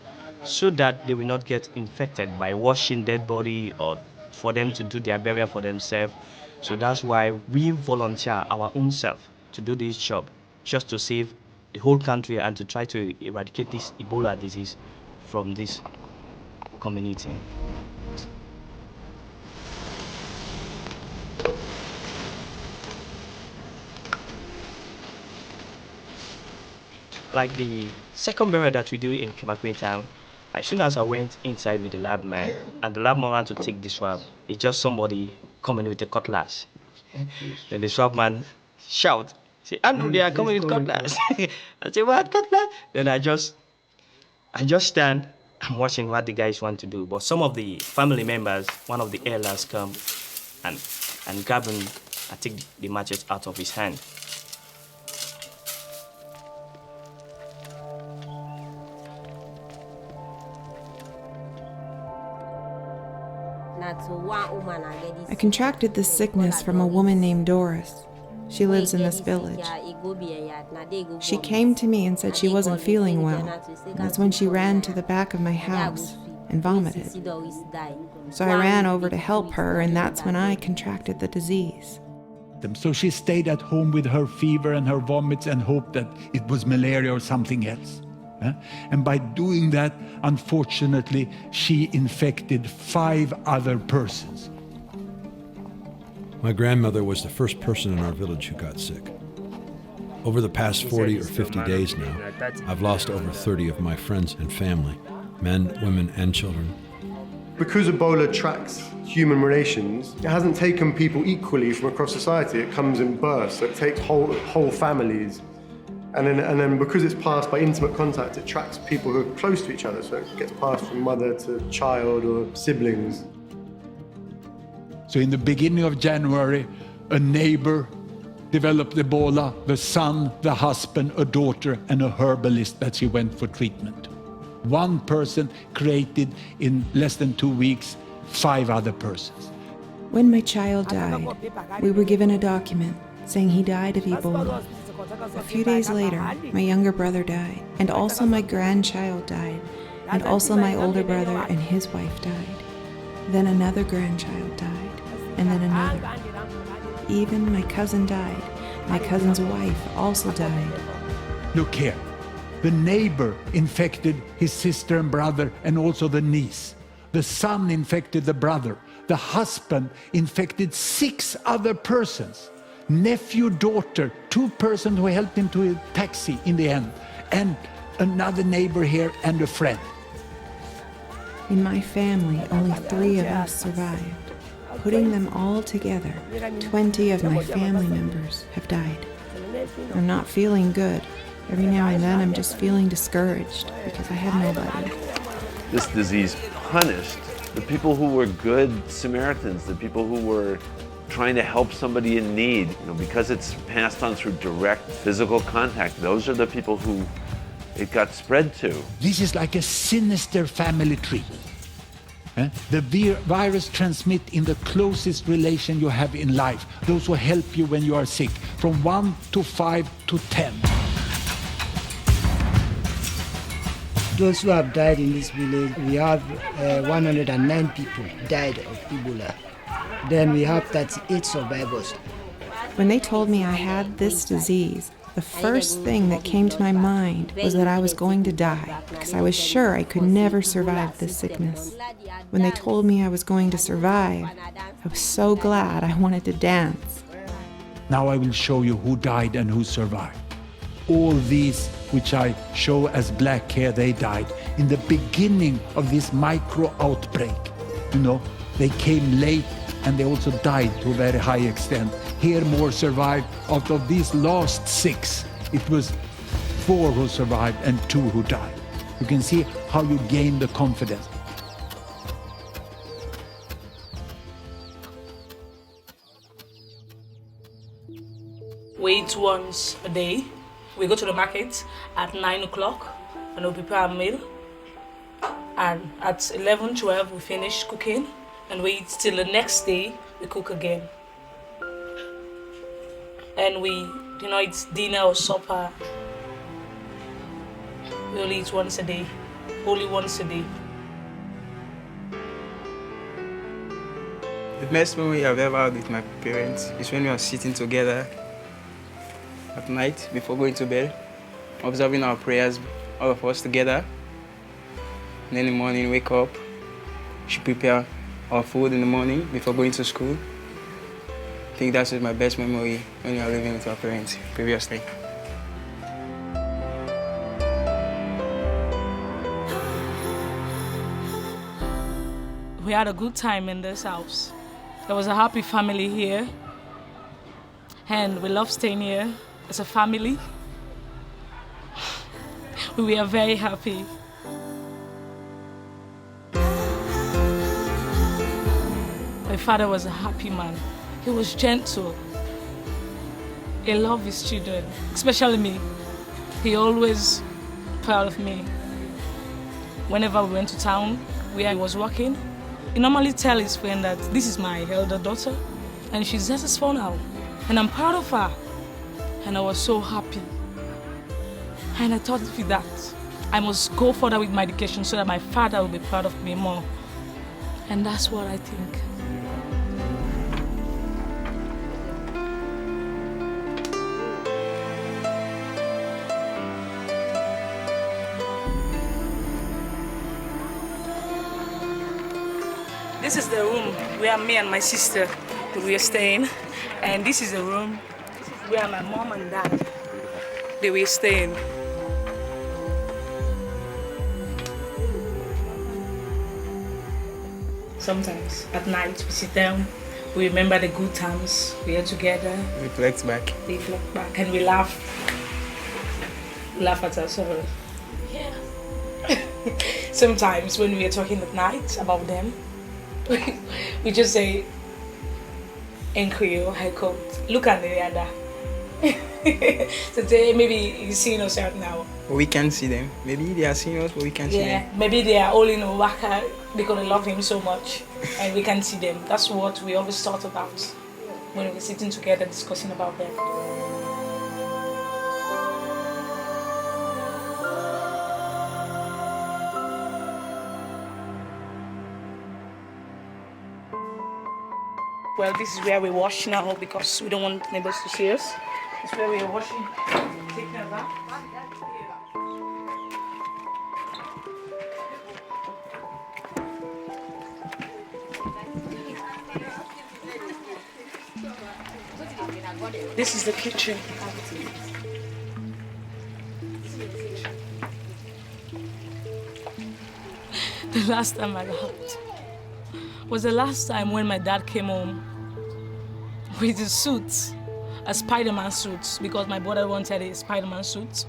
so that they will not get infected by washing dead body or for them to do their burial for themselves. So that's why we volunteer our own self to do this job, just to save the whole country and to try to eradicate this Ebola disease from this community. Like the second burial that we do in Kimakwe town, as soon as I went inside with the lab man, and the lab man wanted to take the swab, it's just somebody coming with a cutlass. Then the swab man shout, say, Andrew, they are coming with cutlass. I say, what cutlass? Then I just stand and watching what the guys want to do. But some of the family members, one of the elders come and grab him and take the machete out of his hand. I contracted this sickness from a woman named Doris. She lives in this village. She came to me and said she wasn't feeling well. That's when she ran to the back of my house and vomited. So I ran over to help her, and that's when I contracted the disease. So she stayed at home with her fever and her vomits and hoped that it was malaria or something else. And by doing that, unfortunately, she infected 5 other persons. My grandmother was the first person in our village who got sick. Over the past 40 or 50 days now, I've lost over 30 of my friends and family, men, women, and children. Because Ebola tracks human relations, it hasn't taken people equally from across society. It comes in bursts, so it takes whole families. And then because it's passed by intimate contact, it tracks people who are close to each other, so it gets passed from mother to child or siblings. So in the beginning of January, a neighbor developed Ebola, the son, the husband, a daughter, and a herbalist that she went for treatment. One person created in less than 2 weeks 5 other persons. When my child died, we were given a document saying he died of Ebola. A few days later, my younger brother died, and also my grandchild died, and also my older brother and his wife died. Then another grandchild died, and then another. Even my cousin died. My cousin's wife also died. Look here. The neighbor infected his sister and brother and also the niece. The son infected the brother. The husband infected 6 other persons. Nephew, daughter, 2 persons who helped him to a taxi in the end, and another neighbor here and a friend. In my family, only 3 of us survived. Putting them all together, 20 of my family members have died. I'm not feeling good. Every now and then I'm just feeling discouraged because I have nobody. This disease punished the people who were good Samaritans, the people who were trying to help somebody in need. Because it's passed on through direct physical contact, those are the people who it got spread to. This is like a sinister family tree. The virus transmits in the closest relation you have in life, those who help you when you are sick, from 1 to 5 to 10. Those who have died in this village, we have 109 people died of Ebola. Then we have 38 survivors. When they told me I had this disease, the first thing that came to my mind was that I was going to die, because I was sure I could never survive this sickness. When they told me I was going to survive, I was so glad I wanted to dance. Now I will show you who died and who survived. All these, which I show as black hair, they died in the beginning of this micro outbreak. They came late and they also died to a very high extent. Here more survived. Out of these last 6, it was 4 who survived and 2 who died. You can see how you gain the confidence. We eat once a day. We go to the market at 9 o'clock and we prepare a meal. And at 11, 12, we finish cooking and we eat till the next day, we cook again. And we do not eat dinner or supper. We only eat once a day, only once a day. The best memory I've ever had with my parents is when we are sitting together at night before going to bed, observing our prayers, all of us together. And then in the morning, wake up, she prepare our food in the morning before going to school. I think that's my best memory when we are living with our parents previously. We had a good time in this house. There was a happy family here, and we love staying here as a family. We are very happy. My father was a happy man. He was gentle. He loved his children, especially me. He always proud of me. Whenever we went to town where he was working, he normally tell his friend that this is my elder daughter and she's successful now. And I'm proud of her. And I was so happy. And I thought with that, I must go further with my education so that my father will be proud of me more. And that's what I think. This is the room where me and my sister we are staying, and this is the room where my mom and dad they were staying. Sometimes at night we sit down, we remember the good times we had together. Reflect back. Reflect back, and we laugh. Laugh at ourselves. Yeah. Sometimes when we are talking at night about them, we just say, in Creole, I quote, look at the other. So today, maybe he's seeing us out now. We can see them. Maybe they are seeing us, but we can't see them. Yeah, maybe they are all in a waka because they love him so much, and we can see them. That's what we always thought about when we were sitting together discussing about them. Well, this is where we wash now because we don't want neighbors to see us. It's where we are washing, taking a bath. This is the kitchen. The last time I laughed was the last time when my dad came home with his suit, a Spider-Man suit, because my brother wanted a Spider-Man suit.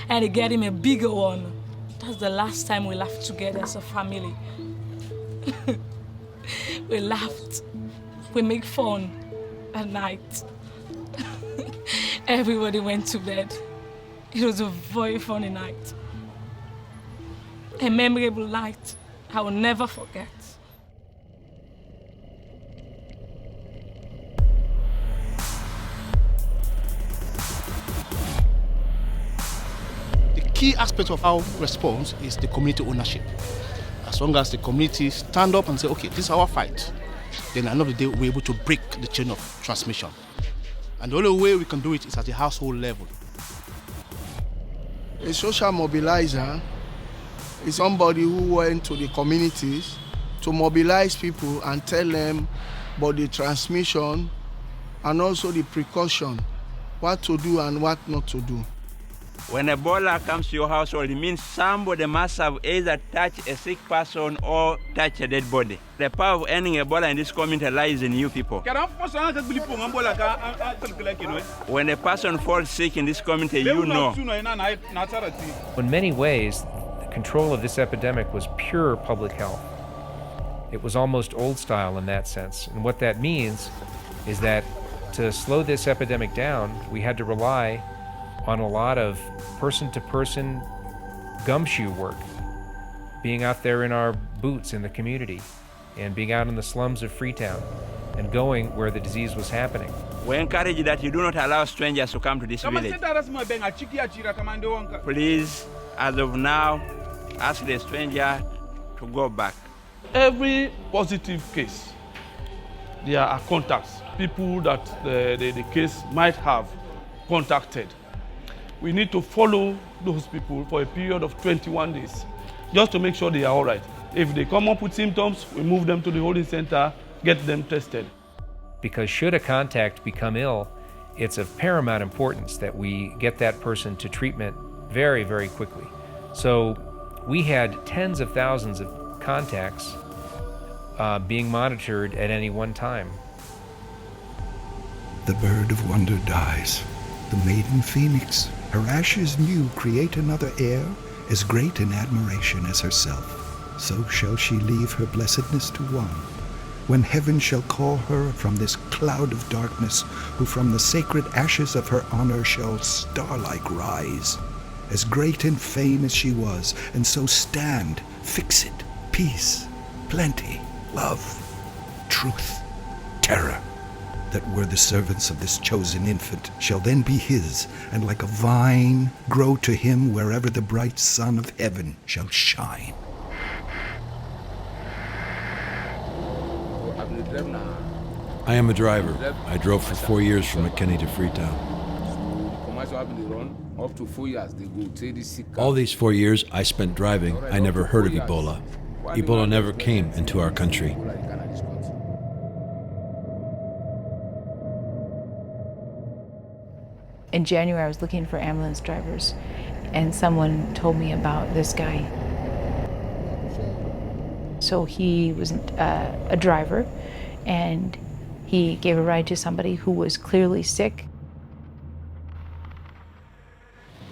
And he got him a bigger one. That's the last time we laughed together as a family. We laughed, we make fun at night. Everybody went to bed. It was a very funny night. A memorable night I will never forget. The key aspect of our response is the community ownership. As long as the community stand up and say, okay, this is our fight, then at the end of the day, we're able to break the chain of transmission. And the only way we can do it is at the household level. A social mobilizer is somebody who went to the communities to mobilize people and tell them about the transmission and also the precaution, what to do and what not to do. When Ebola comes to your household, it means somebody must have either touched a sick person or touched a dead body. The power of ending Ebola in this community lies in you people. When a person falls sick in this community, you know. In many ways, the control of this epidemic was pure public health. It was almost old style in that sense. And what that means is that to slow this epidemic down, we had to rely on a lot of person-to-person gumshoe work, being out there in our boots in the community and being out in the slums of Freetown and going where the disease was happening. We encourage that you do not allow strangers to come to this village. Please, as of now, ask the stranger to go back. Every positive case, there are contacts, people that the case might have contacted. We need to follow those people for a period of 21 days, just to make sure they are all right. If they come up with symptoms, we move them to the holding center, get them tested. Because should a contact become ill, it's of paramount importance that we get that person to treatment very, very quickly. So we had tens of thousands of contacts being monitored at any one time. The bird of wonder dies, the maiden phoenix. Her ashes new create another heir, as great in admiration as herself. So shall she leave her blessedness to one, when heaven shall call her from this cloud of darkness, who from the sacred ashes of her honor shall star-like rise, as great in fame as she was, and so stand, fix it, peace, plenty, love, truth, terror, that were the servants of this chosen infant, shall then be his, and like a vine grow to him wherever the bright sun of heaven shall shine. I am a driver. I drove for 4 years from McKinney to Freetown. All these 4 years I spent driving, I never heard of Ebola. Ebola never came into our country. In January, I was looking for ambulance drivers, and someone told me about this guy. So he was a driver, and he gave a ride to somebody who was clearly sick.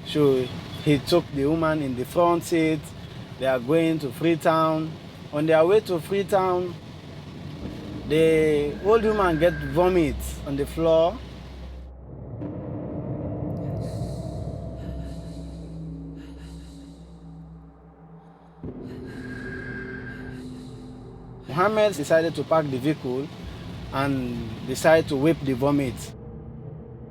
So he took the woman in the front seat. They are going to Freetown. On their way to Freetown, the old woman get vomit on the floor. Mohammed decided to park the vehicle and decided to wipe the vomit.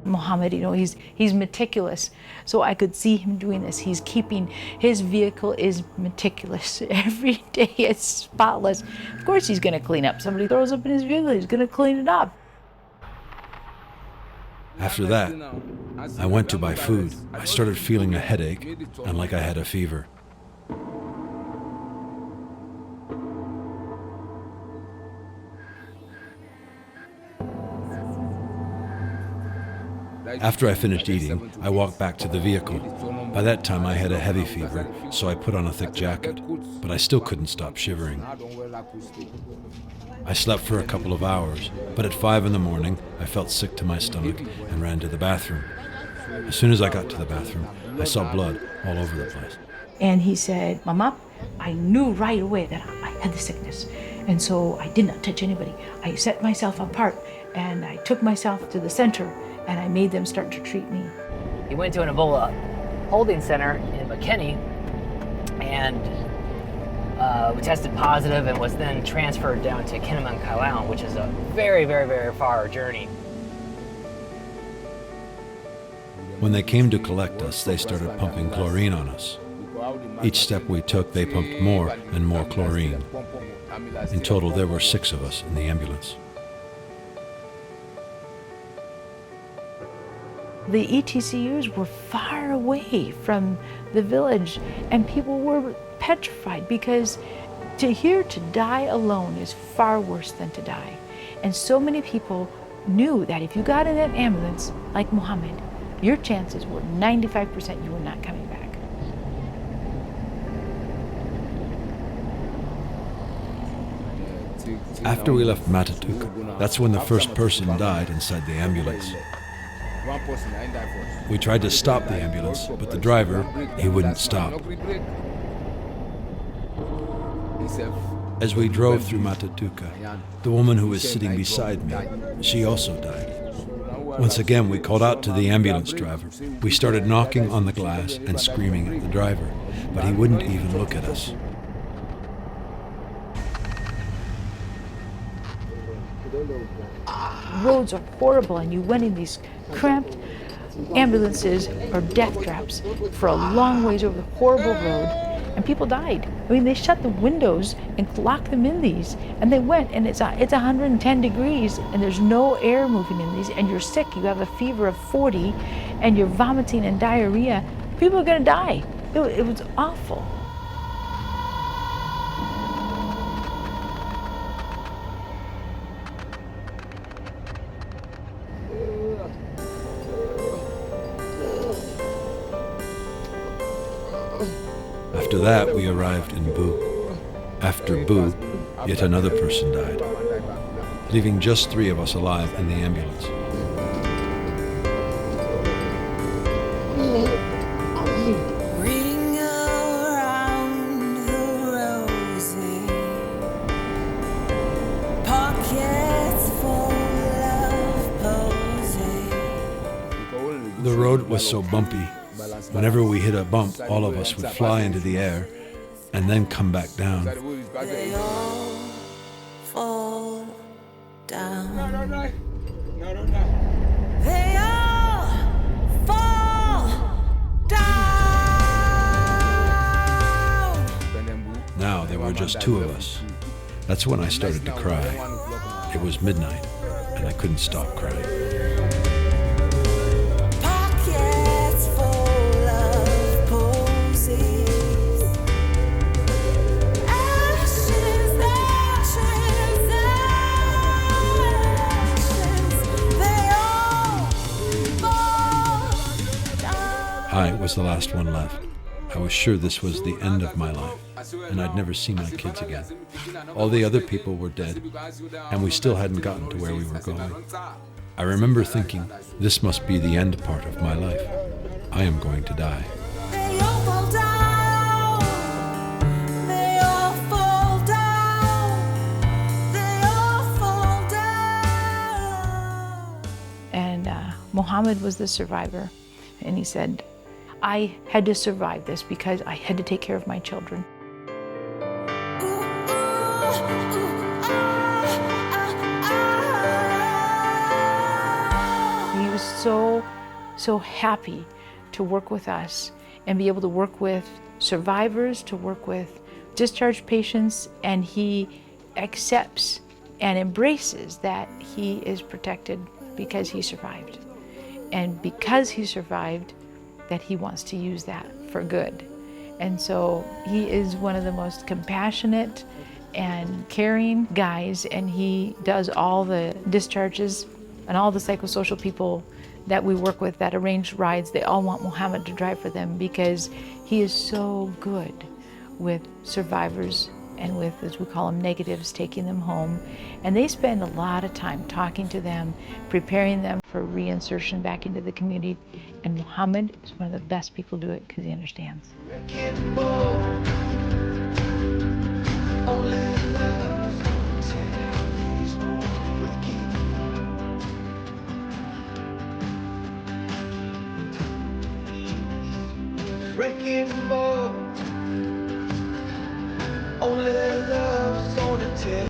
Mohammed, you know, he's meticulous. So I could see him doing this. He's keeping, his vehicle is meticulous. Every day it's spotless. Of course he's gonna clean up. Somebody throws up in his vehicle, he's gonna clean it up. After that, I went to buy food. I started feeling a headache and like I had a fever. After I finished eating, I walked back to the vehicle. By that time I had a heavy fever, so I put on a thick jacket, but I still couldn't stop shivering. I slept for a couple of hours, but at 5 in the morning, I felt sick to my stomach and ran to the bathroom. As soon as I got to the bathroom, I saw blood all over the place. And he said, Mama, I knew right away that I had the sickness. And so I did not touch anybody. I set myself apart and I took myself to the center and I made them start to treat me. He went to an Ebola holding center in McKinney and we tested positive and was then transferred down to Kinnaman, which is a very, very, very far journey. When they came to collect us, they started pumping chlorine on us. Each step we took, they pumped more and more chlorine. In total, there were 6 of us in the ambulance. The ETCUs were far away from the village and people were petrified because to die alone is far worse than to die. And so many people knew that if you got in that ambulance, like Mohammed, your chances were 95% you were not coming back. After we left Matatuka, that's when the first person died inside the ambulance. We tried to stop the ambulance, but the driver, he wouldn't stop. As we drove through Matatuka, the woman who was sitting beside me, she also died. Once again, we called out to the ambulance driver. We started knocking on the glass and screaming at the driver, but he wouldn't even look at us. Roads are horrible and you went in these cramped ambulances or death traps for a long ways over the horrible road and people died. I mean, they shut the windows and locked them in these and they went and it's 110 degrees and there's no air moving in these and you're sick, you have a fever of 40 and you're vomiting and diarrhea. People are gonna die. It was awful. After that, we arrived in Boo. After Boo, yet another person died, leaving just 3 of us alive in the ambulance. Ring around the rosy, pockets full of posy. The road was so bumpy. Whenever we hit a bump, all of us would fly into the air and then come back down. They all fall down. They all fall down. Now there were just 2 of us. That's when I started to cry. It was midnight, and I couldn't stop crying. Pockets full of posies. Ashes, ashes, ashes. They all fall down. I was the last one left. I was sure this was the end of my life, and I'd never see my kids again. All the other people were dead, and we still hadn't gotten to where we were going. I remember thinking, this must be the end part of my life. I am going to die. They all fall down. They all fall down. They all fall down. And Mohammed was the survivor. And he said, I had to survive this because I had to take care of my children. He was so happy to work with us and be able to work with survivors, to work with discharged patients, and he accepts and embraces that he is protected because he survived. And because he survived, that he wants to use that for good. And so he is one of the most compassionate and caring guys, and he does all the discharges, and all the psychosocial people that we work with that arrange rides, they all want Mohammed to drive for them because he is so good with survivors and with, as we call them, negatives, taking them home. And they spend a lot of time talking to them, preparing them for reinsertion back into the community. And Mohammed is one of the best people to do it because he understands. Wrecking ball. Only love's on the tip.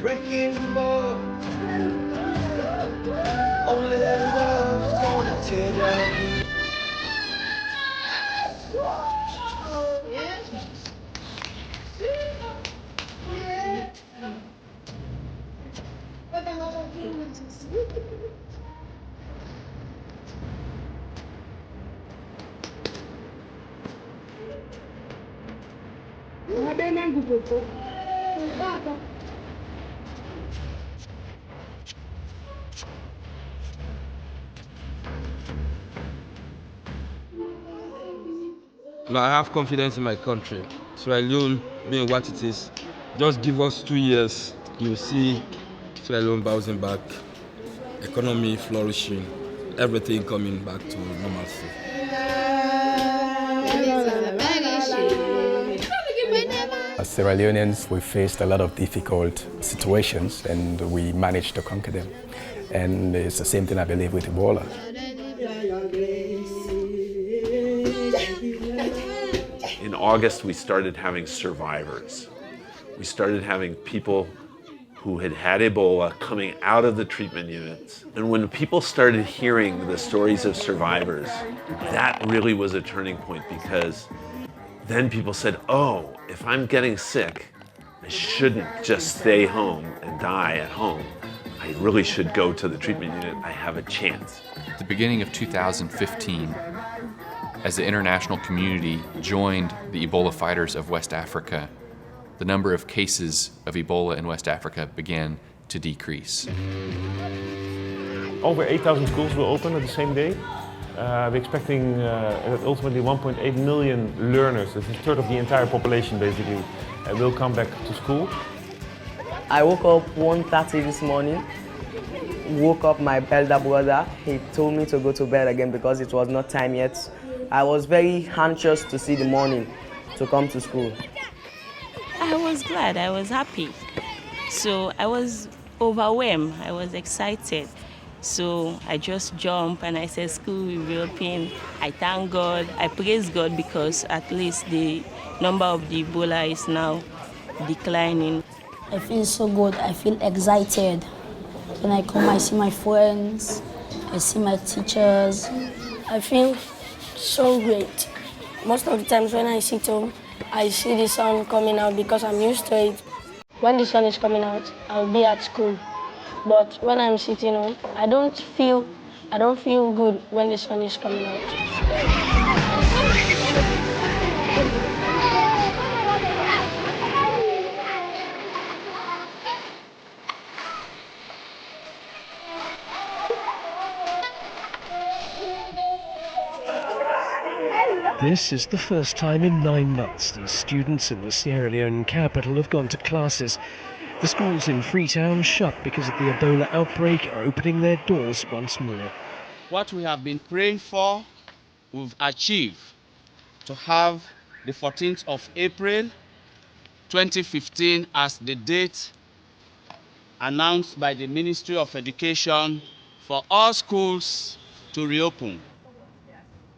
Wrecking ball. Only love's on the tip. I have confidence in my country. Sierra Leone being what it is, just give us 2 years, you'll see Sierra Leone bouncing back, economy flourishing, everything coming back to normalcy. As Sierra Leoneans, we faced a lot of difficult situations and we managed to conquer them. And it's the same thing I believe with Ebola. In August, we started having survivors. We started having people who had had Ebola coming out of the treatment units. And when people started hearing the stories of survivors, that really was a turning point, because then people said, oh, if I'm getting sick, I shouldn't just stay home and die at home. I really should go to the treatment unit. I have a chance. At the beginning of 2015, as the international community joined the Ebola fighters of West Africa, the number of cases of Ebola in West Africa began to decrease. Over 8,000 schools will open on the same day. We're expecting that ultimately 1.8 million learners, that's a third of the entire population basically, will come back to school. I woke up 1:30 this morning, woke up my elder brother. He told me to go to bed again because it was not time yet. I was very anxious to see the morning to come to school. I was glad, I was happy. So I was overwhelmed, I was excited. So I just jumped and I said school will reopen. I thank God, I praise God because at least the number of the Ebola is now declining. I feel so good, I feel excited. When I come, I see my friends, I see my teachers. I feel so great. Most of the times when I sit home, I see the sun coming out because I'm used to it. When the sun is coming out, I'll be at school. But when I'm sitting home, I don't feel good when the sun is coming out. This is the first time in 9 months these students in the Sierra Leone capital have gone to classes. The schools in Freetown, shut because of the Ebola outbreak, are opening their doors once more. What we have been praying for, we've achieved, to have the 14th of April 2015 as the date announced by the Ministry of Education for all schools to reopen.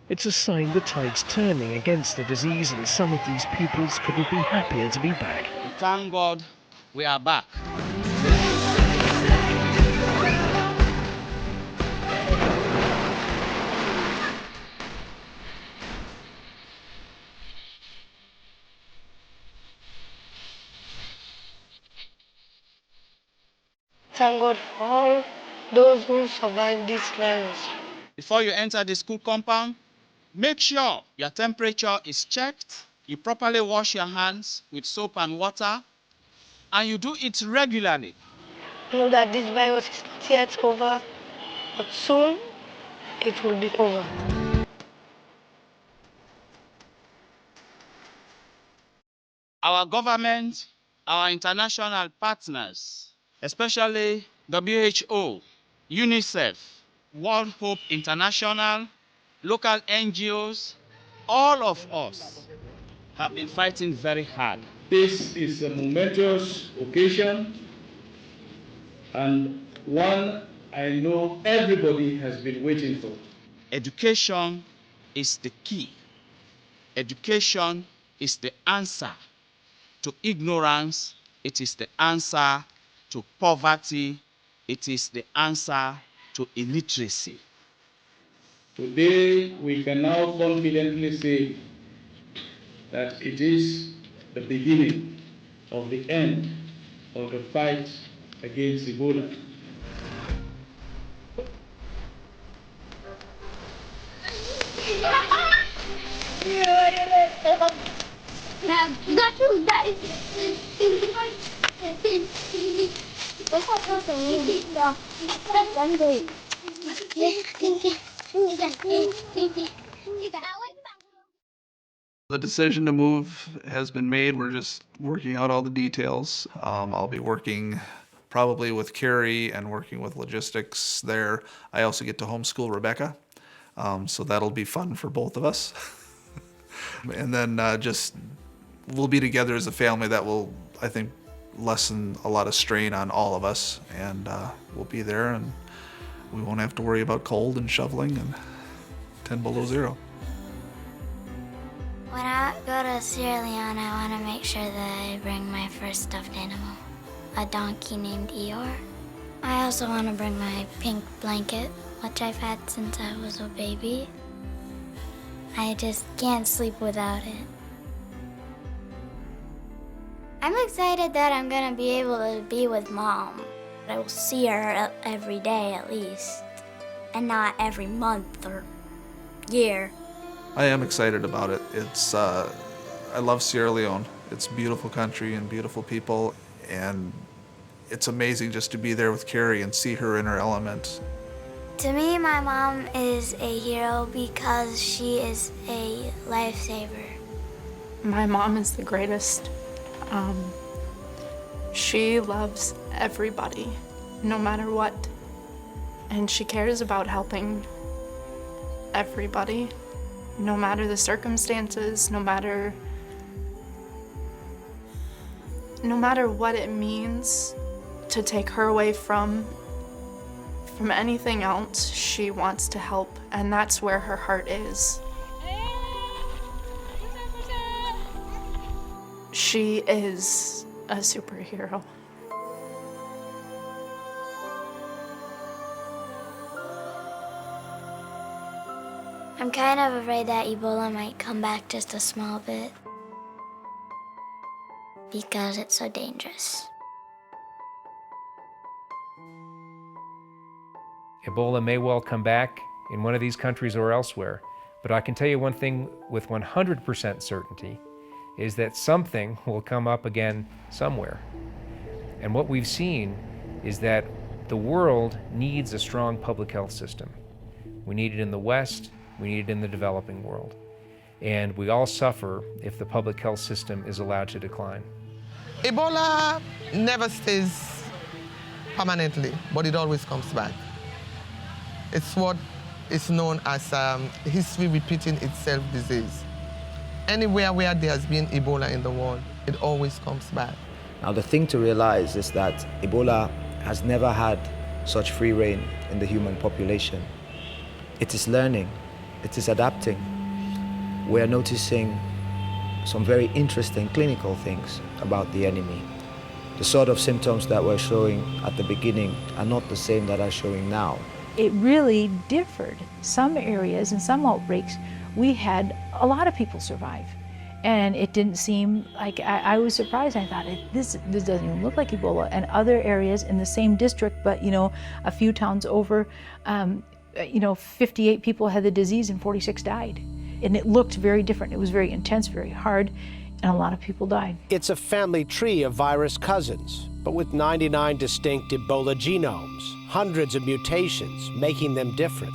It's a sign the tide's turning against the disease, and some of these pupils couldn't be happier to be back. Thank God we are back. Thank God for all those who survived this virus. Before you enter the school compound, make sure your temperature is checked, you properly wash your hands with soap and water, and you do it regularly. Know that this virus is not yet over, but soon it will be over. Our government, our international partners, especially WHO, UNICEF, World Hope International, local NGOs, all of us have been fighting very hard. This is a momentous occasion and one I know everybody has been waiting for. Education is the key. Education is the answer to ignorance. It is the answer to poverty. It is the answer to illiteracy. Today, we can now confidently say that it is the beginning of the end of the fight against Ebola. The decision to move has been made. We're just working out all the details. I'll be working probably with Carrie and working with logistics there. I also get to homeschool Rebecca, so that'll be fun for both of us. And then just we'll be together as a family. That will, I think, lessen a lot of strain on all of us, and we'll be there, and we won't have to worry about cold and shoveling and 10 below zero. When I go to Sierra Leone, I want to make sure that I bring my first stuffed animal, a donkey named Eeyore. I also want to bring my pink blanket, which I've had since I was a baby. I just can't sleep without it. I'm excited that I'm going to be able to be with Mom. I will see her every day at least, and not every month or year. I am excited about it. I love Sierra Leone. It's a beautiful country and beautiful people, and it's amazing just to be there with Carrie and see her in her element. To me, my mom is a hero because she is a lifesaver. My mom is the greatest. She loves everybody, no matter what. And she cares about helping everybody, no matter the circumstances, no matter what it means to take her away from anything else. She wants to help, and that's where her heart is. She is a superhero. I'm kind of afraid that Ebola might come back just a small bit because it's so dangerous. Ebola may well come back in one of these countries or elsewhere, but I can tell you one thing with 100% certainty, is that something will come up again somewhere. And what we've seen is that the world needs a strong public health system. We need it in the West, we need it in the developing world. And we all suffer if the public health system is allowed to decline. Ebola never stays permanently, but it always comes back. It's what is known as history repeating itself disease. Anywhere where there has been Ebola in the world, it always comes back. Now the thing to realize is that Ebola has never had such free reign in the human population. It is learning, it is adapting. We are noticing some very interesting clinical things about the enemy. The sort of symptoms that were showing at the beginning are not the same that are showing now. It really differed. Some areas and some outbreaks, we had a lot of people survive. And it didn't seem like, I was surprised. I thought, this doesn't even look like Ebola. And other areas in the same district, but a few towns over, 58 people had the disease and 46 died. And it looked very different. It was very intense, very hard, and a lot of people died. It's a family tree of virus cousins, but with 99 distinct Ebola genomes, hundreds of mutations, making them different.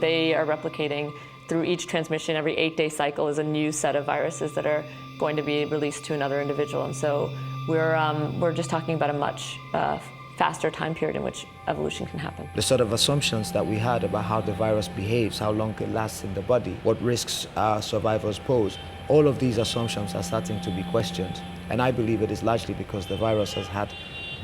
They are replicating through each transmission. Every 8-day cycle is a new set of viruses that are going to be released to another individual. And so we're just talking about a much faster time period in which evolution can happen. The sort of assumptions that we had about how the virus behaves, how long it lasts in the body, what risks survivors pose, all of these assumptions are starting to be questioned. And I believe it is largely because the virus has had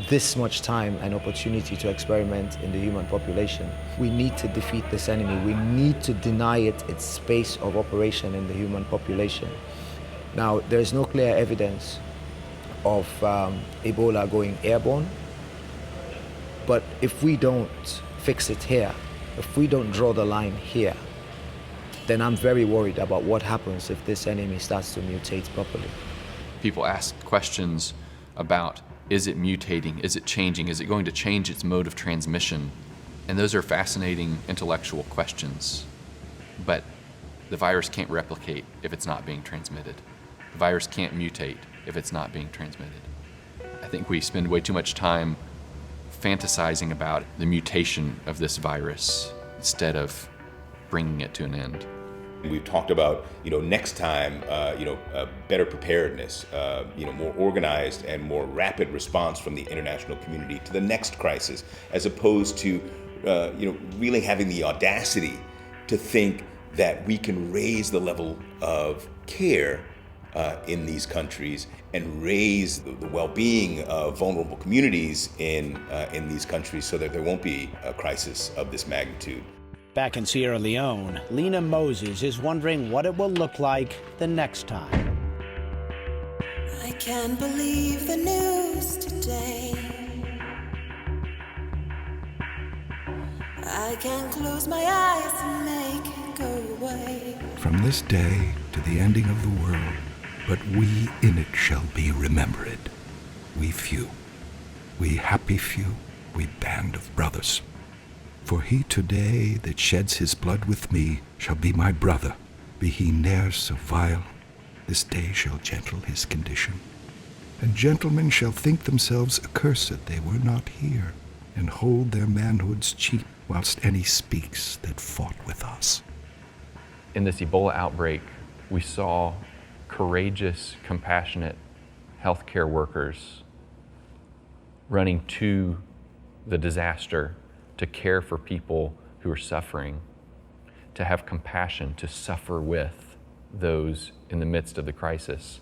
this much time and opportunity to experiment in the human population. We need to defeat this enemy. We need to deny it its space of operation in the human population. Now, there is no clear evidence of Ebola going airborne, but if we don't fix it here, if we don't draw the line here, then I'm very worried about what happens if this enemy starts to mutate properly. People ask questions about, is it mutating? Is it changing? Is it going to change its mode of transmission? And those are fascinating intellectual questions. But the virus can't replicate if it's not being transmitted. The virus can't mutate if it's not being transmitted. I think we spend way too much time fantasizing about the mutation of this virus instead of bringing it to an end. We've talked about, next time, better preparedness, more organized and more rapid response from the international community to the next crisis, as opposed to, really having the audacity to think that we can raise the level of care in these countries and raise the well-being of vulnerable communities in these countries so that there won't be a crisis of this magnitude. Back in Sierra Leone, Lena Moses is wondering what it will look like the next time. I can't believe the news today. I can't close my eyes and make it go away. From this day to the ending of the world, but we in it shall be remembered. We few, we happy few, we band of brothers. For he today that sheds his blood with me shall be my brother. Be he ne'er so vile, this day shall gentle his condition. And gentlemen shall think themselves accursed they were not here. and hold their manhoods cheap whilst any speaks that fought with us. In this Ebola outbreak, we saw courageous, compassionate healthcare workers running to the disaster to care for people who are suffering, to have compassion, to suffer with those in the midst of the crisis.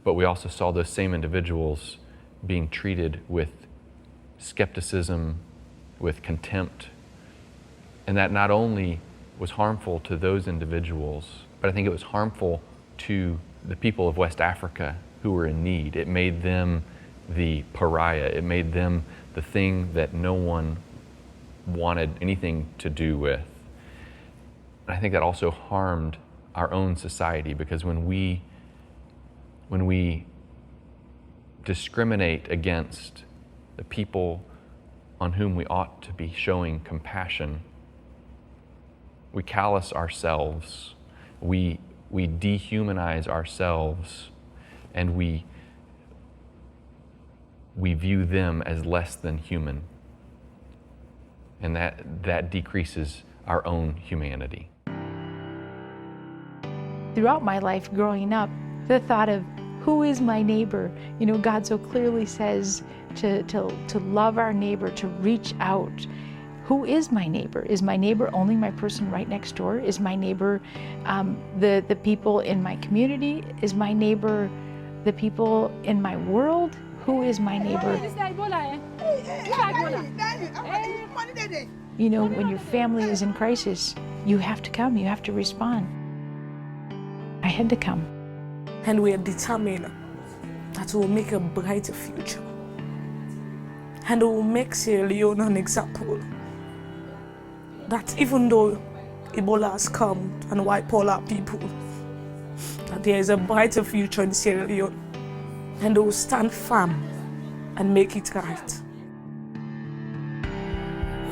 But we also saw those same individuals being treated with skepticism, with contempt, and that not only was harmful to those individuals, but I think it was harmful to the people of West Africa who were in need. It made them the pariah. It made them the thing that no one wanted anything to do with. And I think that also harmed our own society, because when we discriminate against the people on whom we ought to be showing compassion, we callous ourselves, we dehumanize ourselves, and we view them as less than human. And that decreases our own humanity. Throughout my life growing up, the thought of who is my neighbor? You know, God so clearly says to love our neighbor, to reach out. Who is my neighbor? Is my neighbor only my person right next door? Is my neighbor the people in my community? Is my neighbor the people in my world? Who is my neighbor? You know, when your family is in crisis, you have to come, you have to respond. I had to come. And we are determined that we will make a brighter future. And we will make Sierra Leone an example. That even though Ebola has come and wiped all our people, that there is a brighter future in Sierra Leone. And we will stand firm and make it right.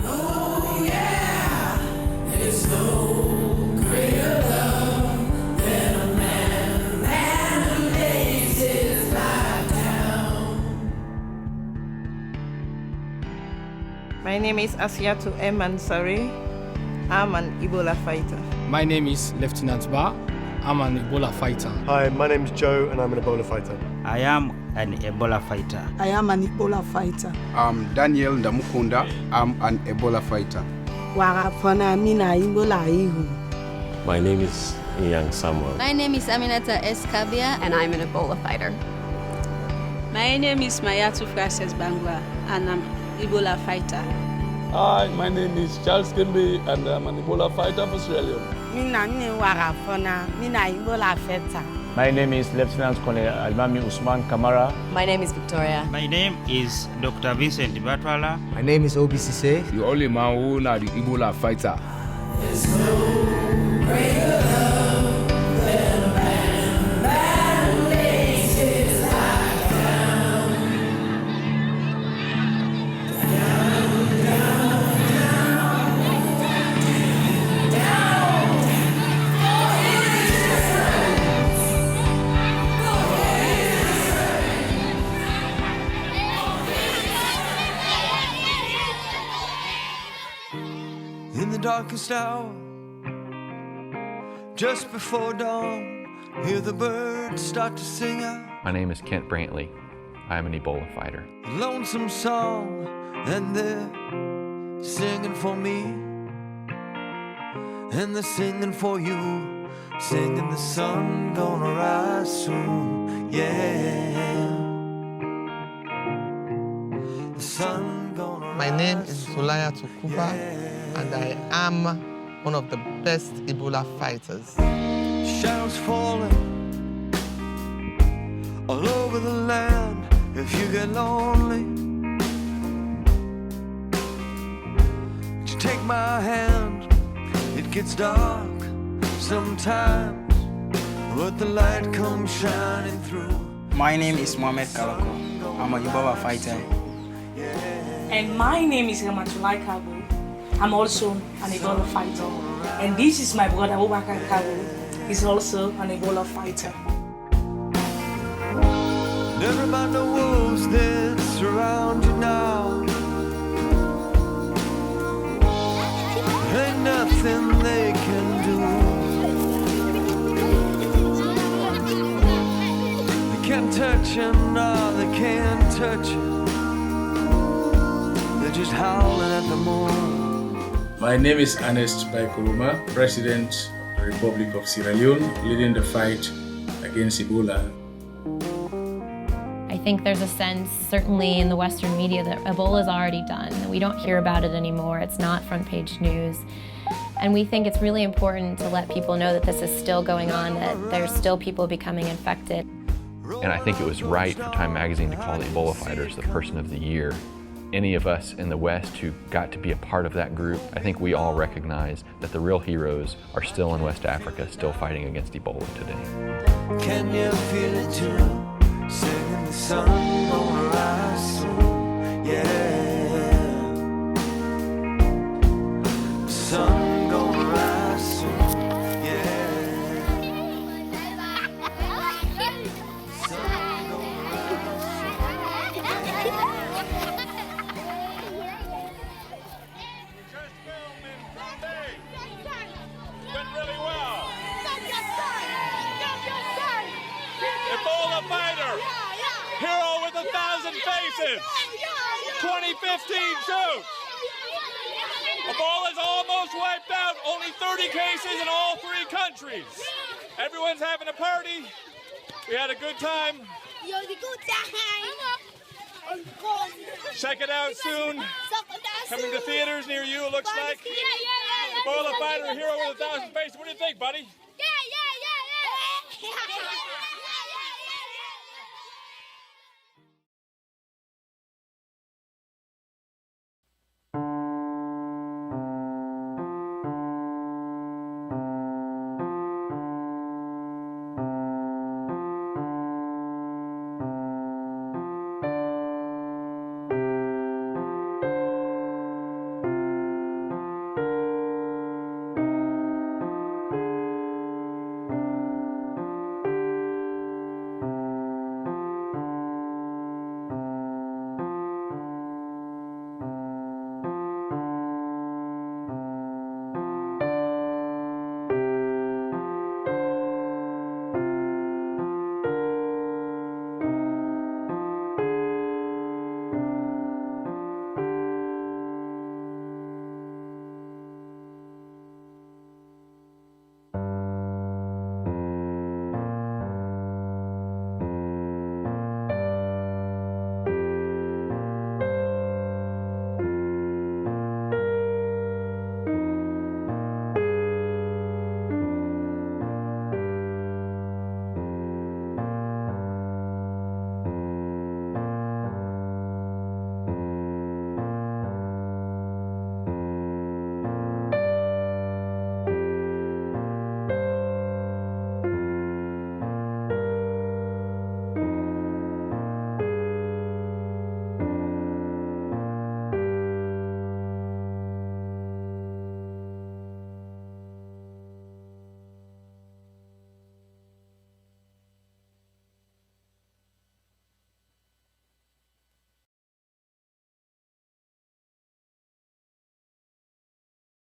Oh yeah, there's no greater love than a man who lays his life down. My name is Asiatu M. Ansari. I'm an Ebola fighter. My name is Lieutenant Ba. I'm an Ebola fighter. Hi, my name is Joe and I'm an Ebola fighter. I am an Ebola fighter. I am an Ebola fighter. I'm Daniel Ndamukunda. I'm an Ebola fighter. My name is Young Samuel. My name is Aminata Escabia and I'm an Ebola fighter. My name is Mayatu Frances Bangwa and I'm Ebola fighter. Hi, my name is Charles Kimbe and I'm an Ebola fighter for Sierra Leone. My name is Lieutenant Colonel Almami Usman Kamara. My name is Victoria. My name is Dr. Vincent Batwala. My name is OBCC. The only man who knows the Ebola fighter. There's no greater love than a man who lays his life down. Down, down, down, for In the darkest hour, just before dawn, hear the birds start to sing out My name is Kent Brantley. I am an Ebola fighter. a lonesome song, and they're singing for me, and they're singing for you, singing the sun gonna rise soon, yeah. The sun gonna rise. My name is Zulaya Tukuba, and I am one of the best Ebola fighters. Shadows falling all over the land. If you get lonely, would you take my hand? It gets dark sometimes, but the light comes shining through. My name is Mohamed Kawako. I'm a Ebola fighter. And my name is Ramatulai Kabu. I'm also an Ebola fighter. And this is my brother Obaka Kabu. He's also an Ebola fighter. Never mind the wolves that surround you now. nothing they can do. They can't touch you, no, they can't touch you. They're just howling at the moon. My name is Ernest Baikoroma, President of the Republic of Sierra Leone, leading the fight against Ebola. I think there's a sense, certainly in the Western media, that Ebola is already done. We don't hear about it anymore. It's not front page news. And we think it's really important to let people know that this is still going on, that there's still people becoming infected. And I think it was right for Time Magazine to call the Ebola fighters the Person of the Year. Any of us in the West who got to be a part of that group, I think we all recognize that the real heroes are still in West Africa, still fighting against Ebola today. Can you feel it too? Singing the sun gonna rise soon, yeah. The sun gonna rise soon, yeah. Sun gonna rise soon, yeah. Went really well. Ebola fighter, hero with 1,000 faces. 2015 shoot. Ebola's almost wiped out. Only 30 cases in all 3 countries. Everyone's having a party. We had a good time. Check it out soon. Coming to theaters near you, it looks like. Ebola fighter, hero with 1,000 faces. What do you think, buddy?